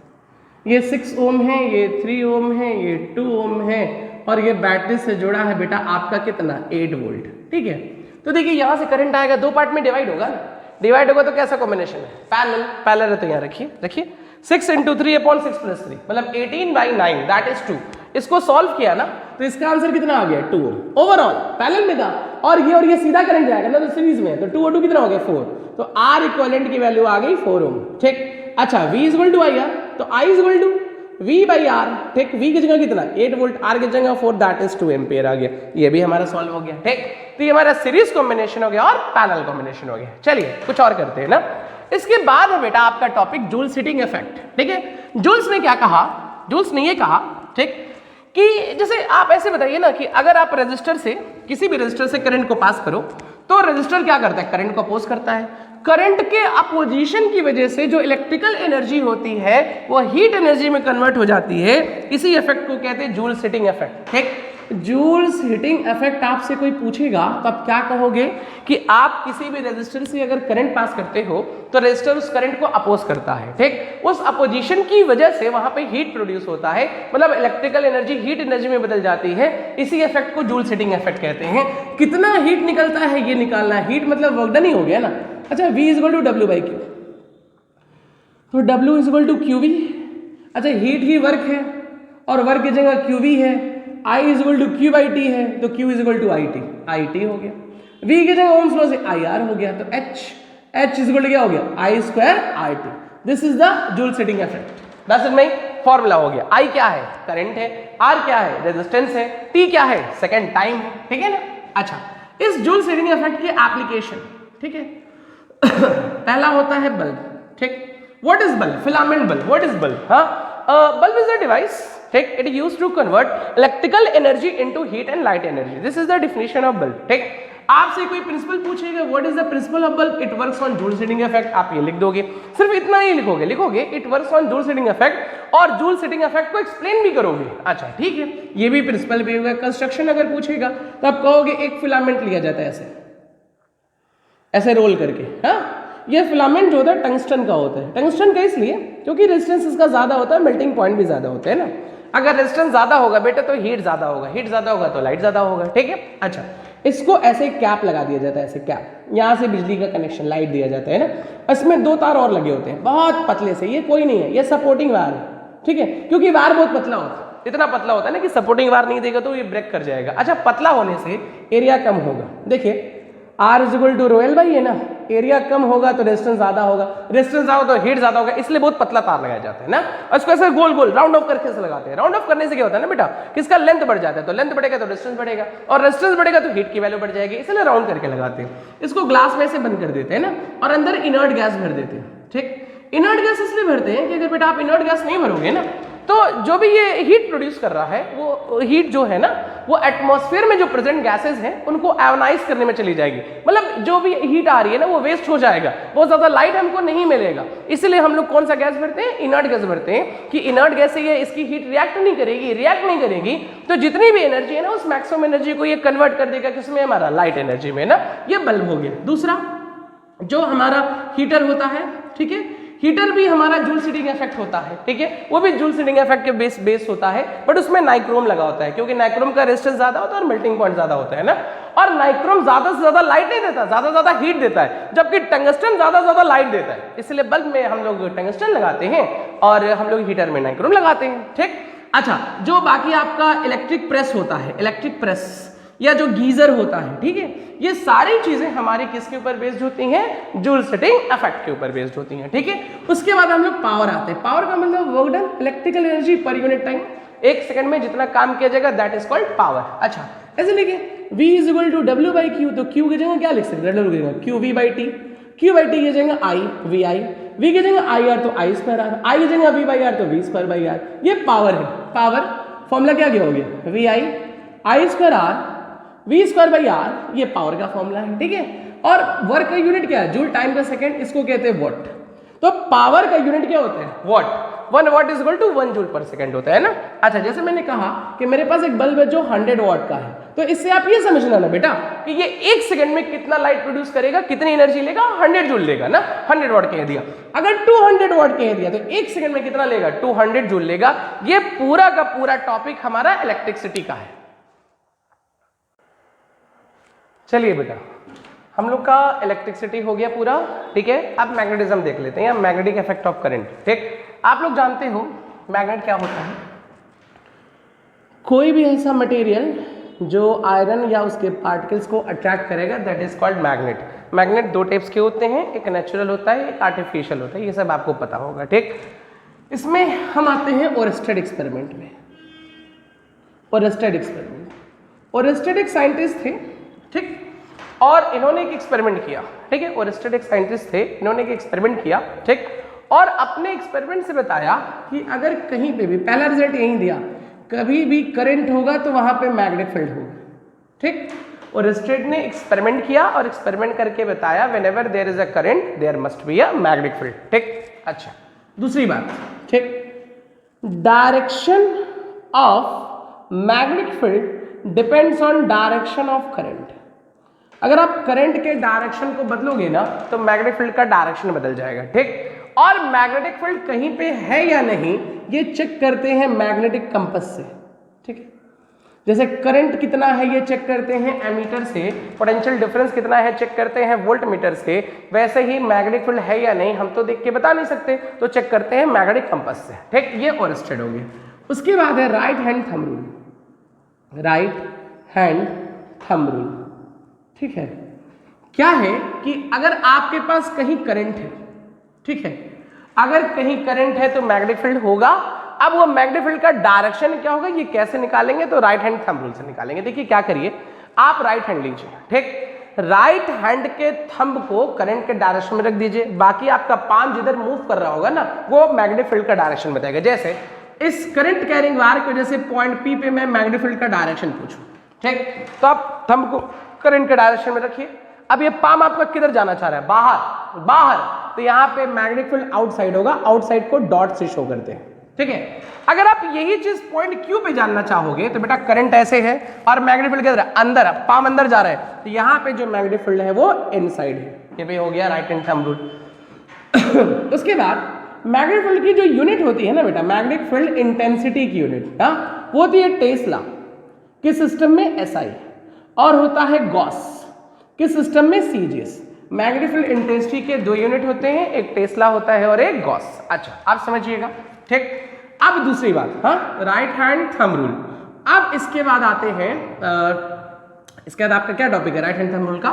ये 6 ओम है, ये 3 ओम है, ये 2 ओम है और ये बैटरी से जुड़ा है बेटा आपका कितना 8 वोल्ट, ठीक है। तो देखिए यहां से करंट आएगा, दो पार्ट में डिवाइड होगा ना, डिवाइड होगा तो कैसा कॉम्बिनेशन है पैरेलल है। तो यहाँ रखिए 6 × 3 अपॉन 6 + 3 मतलब 18/9 दैट इज 2। इसको सॉल्व किया ना तो इसका आंसर कितना आ गया 2 ओम। ओवरऑल पैरेलल में था और ये सीधा करंट जाएगा ना तो सीरीज में, तो 2 और 2 कितना हो गया 4, तो R इक्विवेलेंट की वैल्यू आ गई 4 ओम, ठीक। अच्छा V is equal to IR, तो I is equal to V by R, ठीक। V की जगह कितना 8 वोल्ट, R की जगह 4 दैट इज 2 एम्पियर आ गया, ये भी हमारा सॉल्व हो गया, ठीक। तो ये हमारा सीरीज कॉम्बिनेशन हो गया और पैरेलल कॉम्बिनेशन हो गया। चलिए कुछ और करते हैं ना। इसके बाद है बेटा आपका टॉपिक जूल्स हीटिंग इफेक्ट, ठीक है। जूल्स ने क्या कहा, जूल्स ने ये कहा, ठीक, कि जैसे आप ऐसे बताइए ना कि अगर आप रेजिस्टर से, किसी भी रेजिस्टर से करंट को पास करो तो रेजिस्टर क्या करता है, करंट को अपोज करता है। करंट के अपोजिशन की वजह से जो इलेक्ट्रिकल एनर्जी होती है वो हीट एनर्जी में कन्वर्ट हो जाती है। इसी इफेक्ट को कहते हैं जूल्स हीटिंग इफेक्ट, ठीक। जूल्स हीटिंग इफेक्ट आपसे कोई पूछेगा तो आप क्या कहोगे कि आप किसी भी रेजिस्टर से अगर करंट पास करते हो तो रेजिस्टर उस करंट को अपोज करता है, ठीक। उस अपोजिशन की वजह से वहां पे हीट प्रोड्यूस होता है, मतलब इलेक्ट्रिकल एनर्जी हीट एनर्जी में बदल जाती है। इसी इफेक्ट को जूल्स हीटिंग इफेक्ट कहते हैं। कितना हीट निकलता है ये निकालना है, हीट मतलब वर्क डन ही हो गया ना। अच्छा, V equal to W by Q, तो W equal to Q V. अच्छा, हीट ही वर्क है और वर्क की जगह क्यू वी है, I equal to Q by T है तो Q equal to I T हो गया। V की जगह ओम्स लॉ से IR हो गया, तो H इक्वल टू क्या हो गया, I square R T. This is the Joule's heating effect. That's it, में फॉर्मूला हो गया। I क्या है, करंट है, R क्या है, रेजिस्टेंस है, T क्या है, सेकंड टाइम है, ठीक है ना। अच्छा, इस जूल्स हीटिंग इफेक्ट की एप्लीकेशन, ठीक है। पहला होता है बल्ब, ठीक। What is bulb, filament bulb. What is bulb, bulb is a device, ठीक, it is used to convert electrical energy into heat and light energy. This is the definition of bulb, ठीक। आपसे कोई principle पूछेगा what is the principle of bulb, it works on Joule's heating effect, आप ये लिख दोगे, सिर्फ इतना ही लिखोगे it works on Joule's heating effect, और जूल्स हीटिंग इफेक्ट को एक्सप्लेन भी करोगे। अच्छा, ठीक है, ये भी प्रिंसिपल भी होगा। कंस्ट्रक्शन अगर पूछेगा तो आप कहोगे एक फिलामेंट लिया जाता है ऐसे रोल करके, हाँ। ये फिलामेंट जो होता है टंगस्टन का होता है। टंगस्टन का इसलिए क्योंकि रेजिस्टेंस इसका ज्यादा होता है, मेल्टिंग पॉइंट भी ज्यादा होते हैं ना। अगर रेजिस्टेंस ज्यादा होगा बेटा तो हीट ज्यादा होगा, हीट ज्यादा होगा तो लाइट ज्यादा होगा, ठीक है। अच्छा, इसको ऐसे कैप लगा दिया जाता है, ऐसे कैप, यहाँ से बिजली का कनेक्शन लाइट दिया जाता है ना। इसमें 2 तार और लगे होते हैं बहुत पतले से, ये कोई नहीं है, ये सपोर्टिंग वायर है, ठीक है, क्योंकि वायर बहुत पतला होता है, इतना पतला होता है ना कि सपोर्टिंग वायर नहीं देगा तो ये ब्रेक कर जाएगा। अच्छा, पतला होने से एरिया कम होगा। देखिए R is equal to rho L by है ना, एरिया कम होगा तो रेजिस्टेंस ज्यादा होगा, रेजिस्टेंस ज्यादा तो हीट ज्यादा होगा, इसलिए बहुत पतला तार लगाया जाता है ना। उसको ऐसे गोल गोल राउंड ऑफ करके से लगाते हैं। राउंड ऑफ करने से क्या होता है ना बेटा, किसका लेंथ बढ़ जाता है, तो लेंथ बढ़ेगा तो रेजिस्टेंस बढ़ेगा, और रेजिस्टेंस बढ़ेगा तो हीट की वैल्यू बढ़ जाएगी, इसलिए राउंड करके लगाते हैं। इसको ग्लास में से बंद कर देते हैं ना, और अंदर इनर्ट गैस भर देते हैं, ठीक। इनर्ट गैस इसलिए भरते हैं कि अगर बेटा आप इनर्ट गैस नहीं भरोगे ना तो जो भी ये हीट प्रोड्यूस कर रहा है वो हीट जो है ना वो एटमॉस्फेयर में जो प्रेजेंट गैसेस हैं उनको आयोनाइज करने में चली जाएगी, मतलब जो भी हीट आ रही है ना वो वेस्ट हो जाएगा, बहुत ज्यादा लाइट हमको नहीं मिलेगा। इसलिए हम लोग कौन सा गैस भरते हैं, इनर्ट गैस भरते हैं, कि इनर्ट गैस से ये इसकी हीट रिएक्ट नहीं करेगी तो जितनी भी एनर्जी है ना उस मैक्सिमम एनर्जी को ये कन्वर्ट कर देगा किसमें, हमारा लाइट एनर्जी में ना। ये बल्ब हो गया। दूसरा जो हमारा हीटर होता है, ठीक है, हीटर भी हमारा जूल्स हीटिंग इफेक्ट होता है, ठीक है, वो भी जूल्स हीटिंग इफेक्ट के बेस होता है, बट उसमें नाइक्रोम लगा होता है, क्योंकि नाइक्रोम का रेजिस्टेंस ज्यादा होता है और मेल्टिंग पॉइंट ज्यादा होता है ना। और नाइक्रोम ज्यादा से ज्यादा लाइट नहीं देता, ज्यादा से ज्यादा हीट देता है, जबकि टंगस्टन ज्यादा से ज्यादा लाइट देता है। इसलिए बल्ब में हम लोग टंगस्टन लगाते हैं और हम लोग हीटर में नाइक्रोम लगाते हैं, ठीक। अच्छा, जो बाकी आपका इलेक्ट्रिक प्रेस होता है, इलेक्ट्रिक प्रेस या जो गीजर होता है, ठीक है, ये सारी चीजें हमारी किसके ऊपर बेस्ड होती हैं, जूल्स हीटिंग इफेक्ट के ऊपर बेस्ड होती हैं, ठीक है। उसके बाद हम लोग पावर आते हैं। पावर का मतलब work done, electrical energy per unit time, 1 second में जितना काम किया जाएगा दैट इज कॉल्ड पावर। अच्छा, ऐसे लिखिए V is equal to W by Q, तो Q की जगह क्या लिख सकते हैं, Q V by T, Q by T की जगह I वी आई, V की जगह आई आर तो आई स्क्वायर आर, आई की जगह वी बाई आर तो वी स्क्वायर बाई आर। ये पावर है। पावर फॉर्मूला क्या हो गया, V I square R V square by R, ये पावर का फॉर्मूला है, ठीक है। और वर्क का यूनिट क्या है, जूल टाइम का सेकंड, इसको कहते हैं वॉट। तो पावर का यूनिट क्या होता है, watt. 1 watt is equal to 1 joule per second होता है ना। अच्छा, जैसे मैंने कहा कि मेरे पास एक बल्ब है जो 100 वाट का है, तो इससे आप ये समझना ना बेटा कि ये 1 सेकंड में कितना लाइट प्रोड्यूस करेगा, कितनी एनर्जी लेगा, 100 जूल लेगा ना। 100 वाट कह दिया, अगर 200 वाट कह दिया तो 1 सेकंड में कितना लेगा, 200 जूल लेगा। ये पूरा का पूरा टॉपिक हमारा इलेक्ट्रिसिटी का है। चलिए बेटा, हम लोग का इलेक्ट्रिसिटी हो गया पूरा, ठीक है। अब मैग्नेटिज्म देख लेते हैं, या मैग्नेटिक इफेक्ट ऑफ करंट, ठीक। आप लोग जानते हो मैग्नेट क्या होता है, कोई भी ऐसा मटेरियल जो आयरन या उसके पार्टिकल्स को अट्रैक्ट करेगा that is called magnet. Magnet 2 types के होते हैं, एक नेचुरल होता है, एक आर्टिफिशियल होता है, ये सब आपको पता होगा, ठीक। इसमें हम आते हैं ओरेस्टेड एक्सपेरिमेंट में। ओरेस्टेड एक साइंटिस्ट थे, ठीक, और इन्होंने एक एक्सपेरिमेंट किया, ठीक है। ओरेस्टेड एक साइंटिस्ट थे, इन्होंने एक एक्सपेरिमेंट किया, ठीक, और अपने एक्सपेरिमेंट से बताया कि अगर कहीं पे भी, पहला रिजल्ट यही दिया, कभी भी करंट होगा तो वहां पे मैग्नेट फील्ड होगा, ठीक। ओरेस्टेड ने एक्सपेरिमेंट किया और एक्सपेरिमेंट करके बताया whenever there is a current there must be a magnetic field, ठीक। अच्छा, दूसरी बात, ठीक, direction of magnetic field depends on direction of current. अगर आप करंट के डायरेक्शन को बदलोगे ना तो मैग्नेटिक फील्ड का डायरेक्शन बदल जाएगा, ठीक। और मैग्नेटिक फील्ड कहीं पे है या नहीं ये चेक करते हैं मैग्नेटिक कंपास से, ठीक है। जैसे करंट कितना है ये चेक करते हैं एमीटर से, पोटेंशियल डिफरेंस कितना है चेक करते हैं वोल्ट मीटर से, वैसे ही मैग्नेटिक फील्ड है या नहीं हम तो देख के बता नहीं सकते, तो चेक करते हैं मैग्नेटिक कंपास से, ठीक। ये ओरिएंटेड हो गया। उसके बाद है right hand thumb rule. Right hand thumb rule, ठीक है। क्या है कि अगर आपके पास कहीं करंट है, ठीक है, अगर कहीं करंट है तो मैग्नेटिक फील्ड होगा। अब वो मैग्नेटिक फील्ड का डायरेक्शन क्या होगा ये कैसे निकालेंगे, तो राइट हैंड थंब रूल से निकालेंगे। देखिए क्या करिए, आप राइट हैंड लीजिए, ठीक। राइट हैंड के थंब को करंट के डायरेक्शन में रख दीजिए, बाकी आपका पाम जिधर मूव कर रहा होगा ना वो मैग्नेटिक फील्ड का डायरेक्शन बताएगा। जैसे इस करंट कैरिंग वायर की वजह से पॉइंट पी पे मैं मैग्नेटिक फील्ड का डायरेक्शन पूछूं, ठीक, तो आप थंब को करंट के डायरेक्शन में रखिए। अब ये पाम आपका किधर जाना चाह रहा है, बाहर, बाहर, तो यहाँ पे मैग्नेटिक फील्ड आउटसाइड होगा, आउटसाइड को डॉट से शो करते हैं, ठीक है। अगर आप यही चीज पॉइंट क्यू पे जानना चाहोगे तो बेटा करंट ऐसे है और मैग्नेटिक फील्ड किधर है, अंदर, पाम अंदर जा रहा है, तो यहाँ पे जो मैग्नेटिक फील्ड है वो इनसाइड है। ये भी हो गया राइट हैंड थंब रूल। उसके बाद मैग्नेटिक फील्ड की जो यूनिट होती है ना बेटा, मैग्नेटिक फील्ड इंटेंसिटी की यूनिट, हाँ, वो होती है टेस्ला, किस सिस्टम में एसआई, और होता है गॉस, किस सिस्टम में सीजीएस। मैग्नेटिक फील्ड इंटेंसिटी के दो यूनिट होते हैं, एक टेस्ला होता है और एक गॉस। अच्छा आप समझिएगा, ठीक। अब दूसरी बात, हाँ, राइट हैंड थंब रूल। अब इसके बाद आते हैं इसके बाद आपका क्या टॉपिक है राइट हैंड थंब रूल का,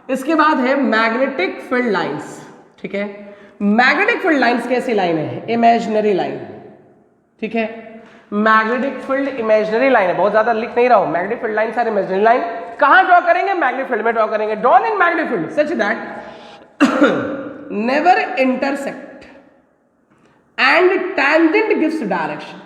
इसके बाद है मैग्नेटिक फील्ड लाइंस, ठीक है। मैग्नेटिक फील्ड लाइंस कैसी लाइन है, इमेजिनरी लाइन, ठीक है। मैग्नेटिक फील्ड इमेजिनरी लाइन है, बहुत ज्यादा लिख नहीं रहा हूं, मैग्नेटिक फील्ड लाइन सारे इमेजिनरी लाइन। कहां ड्रॉ करेंगे, मैग्नेटिक फील्ड में ड्रॉ करेंगे, drawn in magnetic field such that never intersect and tangent gives direction.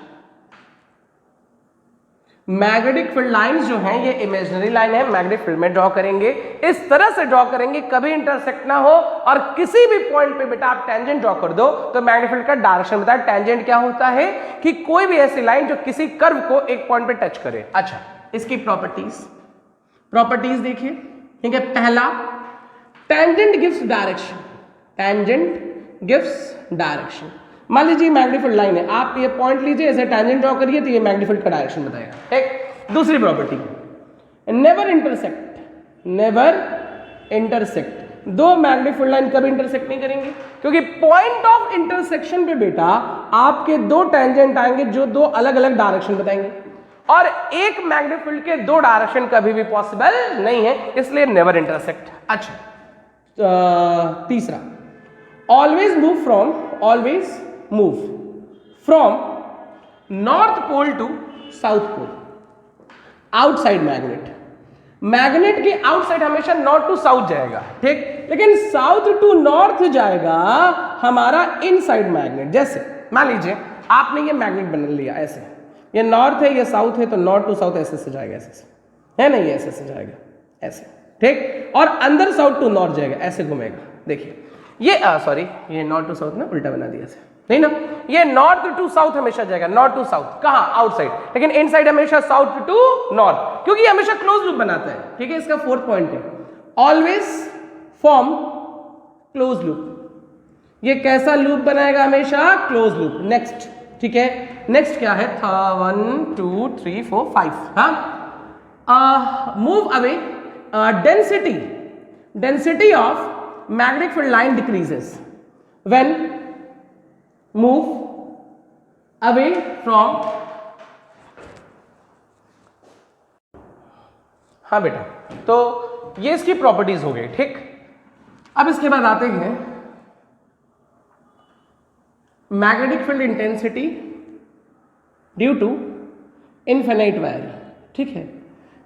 Magnetic field lines जो हैं ये इमेजिनरी लाइन है, मैग्नेटिक फील्ड में ड्रॉ करेंगे, इस तरह से ड्रॉ करेंगे कभी इंटरसेक्ट ना हो, और किसी भी पॉइंट पे बेटा आप टेंजेंट ड्रॉ कर दो तो मैग्नेटिक फील्ड का डायरेक्शन बताए। टेंजेंट क्या होता है कि कोई भी ऐसी लाइन जो किसी कर्व को एक पॉइंट पे टच करे। अच्छा इसकी प्रॉपर्टीज देखिए, ठीक है। पहला, tangent gives direction, tangent gives direction. मान लीजिए मैग्नेटिक फील्ड लाइन है, आप ये पॉइंट लीजिए, ऐसे टेंजेंट ड्रॉ करिए तो ये मैग्नेटिक फील्ड का डायरेक्शन बताएगा। एक दूसरी property, never intersect, never intersect. दो मैग्नेटिक फील्ड लाइन कभी इंटरसेक्ट नहीं करेंगे, क्योंकि पॉइंट ऑफ इंटरसेक्शन पे बेटा आपके दो टेंजेंट आएंगे जो दो अलग अलग डायरेक्शन बताएंगे, और एक मैग्नेटिक फील्ड के दो डायरेक्शन कभी भी पॉसिबल नहीं है, इसलिए नेवर इंटरसेक्ट। अच्छा तीसरा, always move from north pole to south pole, outside magnet. Magnet के आउटसाइड हमेशा नॉर्थ टू साउथ जाएगा, ठीक, लेकिन साउथ टू नॉर्थ जाएगा हमारा इनसाइड मैग्नेट। जैसे मान लीजिए आपने ये मैग्नेट बना लिया, ऐसे ये नॉर्थ है ये साउथ है, तो नॉर्थ टू साउथ ऐसे से जाएगा, ऐसे से है ना, ये ऐसे से जाएगा ऐसे, ठीक, और अंदर साउथ टू नॉर्थ जाएगा, ऐसे घूमेगा। देखिए ये सॉरी ये नॉर्थ टू साउथ ना उल्टा बना दिया ऐसे, नहीं ना, ये नॉर्थ टू साउथ हमेशा जाएगा, नॉर्थ टू साउथ, कहां, आउटसाइड, लेकिन इनसाइड हमेशा साउथ टू नॉर्थ, क्योंकि ये हमेशा क्लोज लूप बनाता है, ठीक है। इसका फोर्थ पॉइंट है ऑलवेज फॉर्म क्लोज लूप। ये कैसा लूप बनाएगा, हमेशा क्लोज लूप। नेक्स्ट, ठीक है, नेक्स्ट क्या है, 1 2 3 4 5, हाँ, move away, density of magnetic field line decreases when move away from, हाँ बेटा, तो ये इसकी प्रॉपर्टीज हो गई, ठीक। अब इसके बाद आते हैं magnetic field intensity due to infinite wire, ठीक है।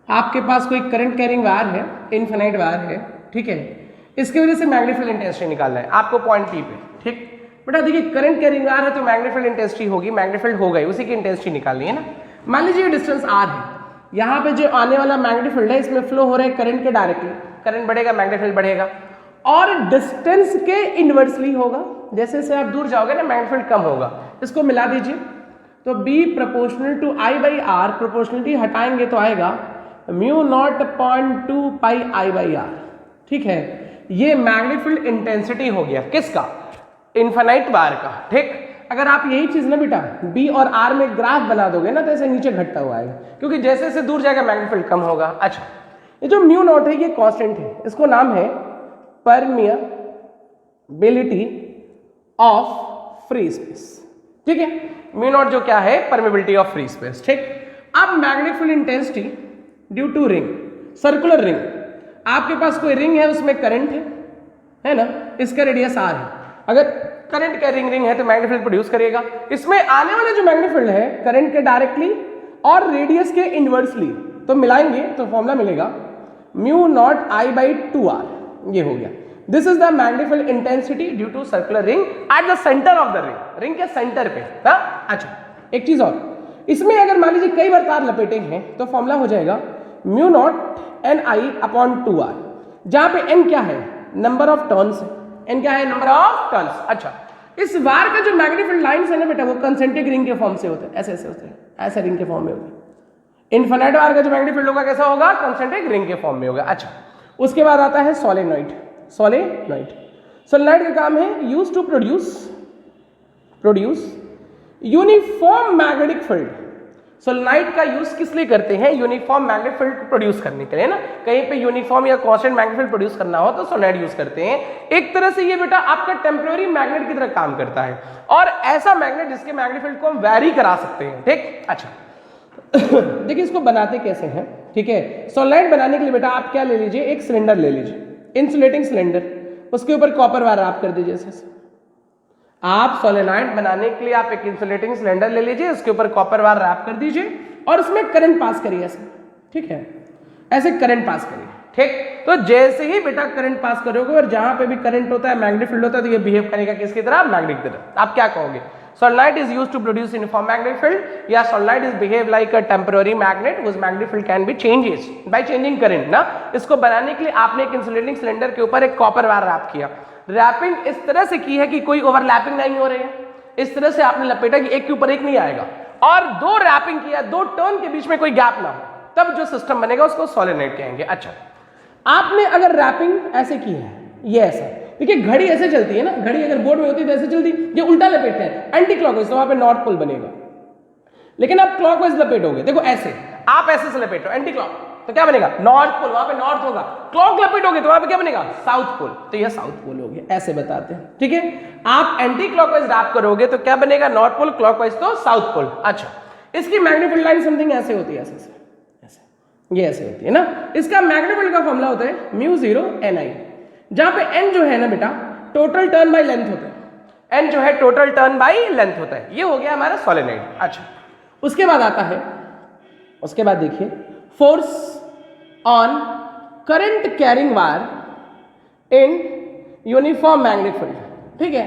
आपके पास कोई करंट कैरिंग वायर है, इनफिनाइट वायर है, ठीक है, इसकी वजह से मैग्नेटिक फील्ड इंटेंसिटी निकालना है आपको पॉइंट पी पे, ठीक। बेटा देखिए करंट कैरिंग वायर है तो मैग्नेटिक फील्ड इंटेंसिटी होगी, मैग्नेटिक फील्ड हो गई, उसी की इंटेंसिटी निकालनी है ना। मान लीजिए डिस्टेंस r है, यहाँ पे जो आने वाला मैग्नेटिक फील्ड है इसमें फ्लो हो रहा है करंट के डायरेक्टली, करंट बढ़ेगा मैग्नेटिक फील्ड बढ़ेगा, और डिस्टेंस के इनवर्सली होगा, जैसे जैसे आप दूर जाओगे ना मैग्नेटिक फील्ड कम होगा। इसको मिला दीजिए, तो B proportional to I by R, proportionality हटाएंगे तो आएगा mu naught upon 2 pi I by R. ठीक है, ये मैग्नीफिल्ड इंटेंसिटी हो गया किसका, इनफाइनाइट बार का। ठीक, अगर आप यही चीज ना बेटा B और R में ग्राफ बना दोगे ना तो ऐसे नीचे घटता हुआ आएगा, क्योंकि जैसे जैसे दूर जाएगा मैग्नीफिल्ड कम होगा। अच्छा, ये जो म्यू नॉट है ये कांस्टेंट है, इसको नाम है परमिएबिलिटी ऑफ फ्री स्पेस। ठीक है, म्यू नॉट जो क्या है, परमिएबिलिटी ऑफ फ्री स्पेस। ठीक, अब magnetic field intensity due to ring, circular ring, आपके पास कोई रिंग है उसमें करंट है ना, इसका रेडियस R है, अगर करंट का रिंग है तो मैग्नीफिल्ड प्रोड्यूस करेगा। इसमें आने वाला जो मैग्नीफिल्ड है करंट के डायरेक्टली और रेडियस के इनवर्सली, तो मिलाएंगे तो फॉर्मूला मिलेगा mu naught I by 2R। ये हो गया, this is the magnetic field intensity due to circular ring at the centre of the ring, ring के सेंटर पे। हाँ, अच्छा एक चीज और, इसमें अगर मान लीजिए कई बार तार लपेटे हैं तो फॉर्मूला हो जाएगा mu naught Ni upon 2R, जहां पे N क्या है, नंबर ऑफ टर्न्स है, N क्या है, नंबर ऑफ टर्न्स। अच्छा, इस वार का जो मैग्नीफिल्ड लाइंस है ना बेटा वो कंसेंट्रिक रिंग के फॉर्म से होते हैं, ऐसे ऐसे होते हैं, ऐसे रिंग के फॉर्म में होते हैं। इनफिनिट वार का जो मैग्नीफिल्ड होगा कैसा होगा, कंसेंट्रिक रिंग के फॉर्म में होगा। अच्छा, उसके बाद आता है सोलेनॉइड। सोलेनॉइड का काम है use to produce uniform magnetic field. Solenoid का यूज किस लिए करते हैं, यूनिफॉर्म मैग्नेटिक फील्ड प्रोड्यूस करने के लिए ना, कहीं पे यूनिफॉर्म या कांस्टेंट मैग्नेटिक फील्ड प्रोड्यूस करना हो तो सोलेनॉइड यूज करते हैं। एक तरह से ये बेटा आपका टेम्पररी मैग्नेट की तरह काम करता है, और ऐसा मैग्नेट जिसके मैग्नेटिक फील्ड को हम वैरी करा सकते हैं। ठीक, अच्छा देखिए इसको बनाते कैसे हैं। ठीक है, सोलेनॉइड बनाने के लिए बेटा आप क्या ले लीजिए, एक सिलेंडर ले लीजिए, इंसुलेटिंग सिलेंडर, उसके ऊपर कॉपर वायर रैप कर दीजिए। ऐसे आप सोलेनॉइड बनाने के लिए आप एक इंसुलेटिंग सिलेंडर ले लीजिए, उसके ऊपर कॉपर वायर रैप कर दीजिए और उसमें करंट पास करिए ऐसे। ठीक है, ऐसे करंट पास करिए। ठीक, तो जैसे ही बेटा करंट पास करोगे और जहां पे भी करंट होता है मैग्नेटिक फील्ड होता है तो ये बिहेव करेगा किसकी तरह, मैग्नेटिक तरह। आप क्या कहोगे, solenoid is used to produce uniform magnetic field, या solenoid is behave like a temporary magnet which magnetic field can be changes by changing current ना। इसको बनाने के लिए आपने एक इंसुलेटिंग सिलेंडर के ऊपर एक कॉपर वायर रैप किया, रैपिंग इस तरह से की है कि कोई ओवरलैपिंग नहीं हो रही है, इस तरह से आपने लपेटा कि एक के ऊपर एक नहीं आएगा, और दो रैपिंग किया, दो टर्न के बीच में कोई गैप ना हो, तब जो सिस्टम बनेगा उसको सोलेनॉइड कहेंगे। अच्छा, आपने अगर रैपिंग ऐसे की है, ये ऐसा, देखिए घड़ी ऐसे चलती है ना, घड़ी अगर बोर्ड में होती है तो ऐसे चलती, ये उल्टा लपेटते हैं एंटी क्लॉकवाइज, तो वहां पे नॉर्थ पोल बनेगा। लेकिन आप क्लॉकवाइज लपेटोगे, देखो ऐसे, आप ऐसे से लपेटो एंटी क्लॉक, तो क्या बनेगा, नॉर्थ पोल, वहां पे नॉर्थ होगा। क्लॉक लपेटोगे तो वहां पे क्या बनेगा, साउथ पोल, तो यह साउथ पोल हो गया, ऐसे बताते हैं। ठीक है, आप एंटी क्लॉकवाइज रैप करोगे तो क्या बनेगा, नॉर्थ पोल, क्लॉकवाइज तो साउथ पोल। अच्छा, इसकी मैग्नेटिक लाइन समथिंग ऐसे होती है, ऐसे ये ऐसे होती है ना। इसका मैग्नेटिक का फॉर्मूला होता है म्यू 0 Ni, जहां पे n जो है ना बेटा टोटल टर्न बाय लेंथ होता है, n जो है टोटल टर्न बाय लेंथ होता है। ये हो गया हमारा सोलेनॉइड। अच्छा, उसके बाद आता है, उसके बाद देखिए force on current carrying wire in uniform magnetic field. ठीक है,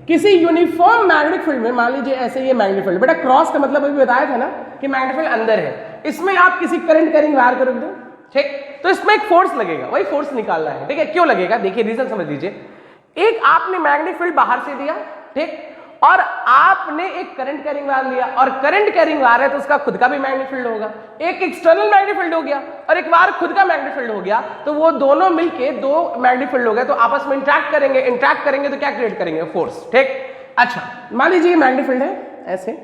किसी यूनिफॉर्म मैग्नेटिक फील्ड में, मान लीजिए ऐसे ये मैग्नेटिक फील्ड, बेटा क्रॉस का मतलब अभी बताया था ना कि मैग्नेटिक फील्ड अंदर है, इसमें आप किसी करंट कैरिंग वायर को रख दो। ठीक, तो इसमें एक फोर्स लगेगा, वही फोर्स निकालना है। ठीक है, क्यों लगेगा, देखिए रीजन समझ लीजिए। एक आपने मैग्नेटिक फील्ड बाहर से दिया, ठीक, और आपने एक करंट कैरिंग वायर लिया, और करंट कैरिंग वायर है तो उसका खुद का भी मैग्नेटिक फील्ड होगा, एक एक्सटर्नल मैग्नेटिक फील्ड हो गया और एक वायर खुद का मैग्नेटिक फील्ड हो गया, तो वो दोनों मिलके दो मैग्नेटिक फील्ड हो गए, तो आपस में इंटरैक्ट करेंगे तो क्या क्रिएट करेंगे, फोर्स। ठीक, अच्छा मान लीजिए मैग्नेटिक फील्ड है ऐसे,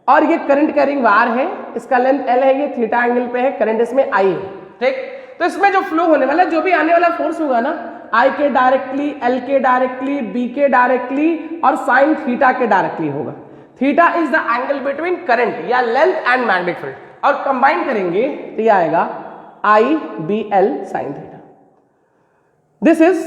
और ये करंट कैरिंग वायर है, इसका लेंथ L है, ये थीटा एंगल पे है, करंट इसमें I है। ठीक, तो इसमें जो फ्लो होने वाला, जो भी आने वाला फोर्स होगा ना, I के डायरेक्टली, L के डायरेक्टली, B के डायरेक्टली और साइन थीटा के डायरेक्टली होगा। Theta is the angle between current या लेंथ एंड मैग्नेटिक फील्ड, और कंबाइन करेंगे तो ये आएगा IBL sine theta. This is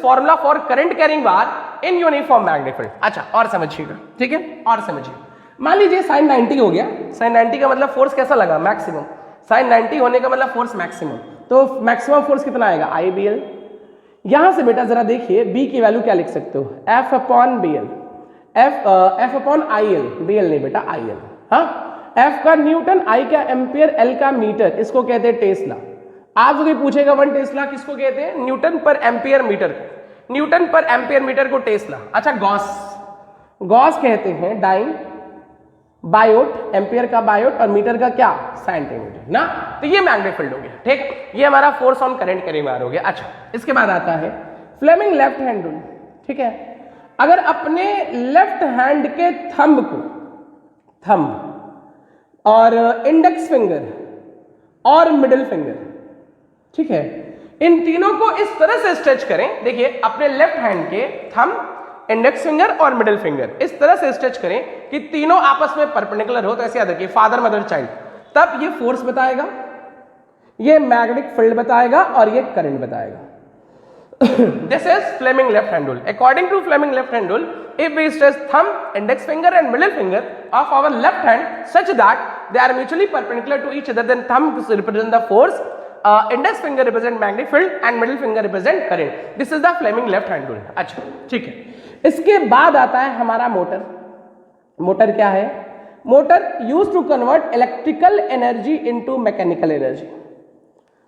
formula for current carrying wire in uniform magnetic field. अच्छा, और समझिएगा। ठीक है, और समझिए, मान लीजिए साइन 90 हो गया, साइन 90 का मतलब फोर्स कैसा लगा, मैक्सिमम, साइन 90 होने का मतलब फोर्स मैक्सिमम, तो मैक्सिमम फोर्स कितना आएगा, IBL। यहां से बेटा जरा देखिए B की वैल्यू क्या लिख सकते हो, F upon BL, F upon IL, BL नहीं बेटा IL। हाँ, F का न्यूटन, I का एम्पियर, L का मीटर, इसको कहते हैं टेस्ला। आपसे कोई पूछेगा 1 टेस्ला किसको कहते हैं, न्यूटन पर एम्पियर मीटर को, न्यूटन पर एम्पियर मीटर को टेस्ला। अच्छा, गॉस कहते हैं बायोट, एम्पियर का बायोट और मीटर का क्या सेंटीमीटर ना। तो ये मैग्नेटिक फील्ड हो गया, ठीक। ये हमारा फोर्स ऑन करंट के रिगार्ड हो गया। अच्छा, इसके बाद आता है फ्लेमिंग लेफ्ट हैंड रूल, ठीक है। अगर अपने लेफ्ट हैंड के थंब और इंडेक्स फिंगर और मिडिल फिंगर, ठीक है, इन तीनों को इस तरह से स्ट्रेच करें। देखिए, अपने लेफ्ट हैंड के थंब, इंडेक्स फिंगर और मिडिल फिंगर इस तरह से स्ट्रेच करें कि तीनों आपस में परपेंडिकुलर हो। तो ऐसे याद रखिए, फादर मदर चाइल्ड, तब ये फोर्स बताएगा, ये मैग्नेटिक फील्ड बताएगा और ये करंट बताएगा। This is Fleming left hand rule. According to Fleming left hand rule, if we stretch thumb, index finger and middle finger of our left hand such that they are mutually perpendicular to each other, then thumb represent the force, index finger represent magnetic field and middle finger represent current. This is the Fleming left hand rule. अच्छा, ठीक है। इसके बाद आता है हमारा motor. Motor क्या है? Motor use to convert electrical energy into mechanical energy.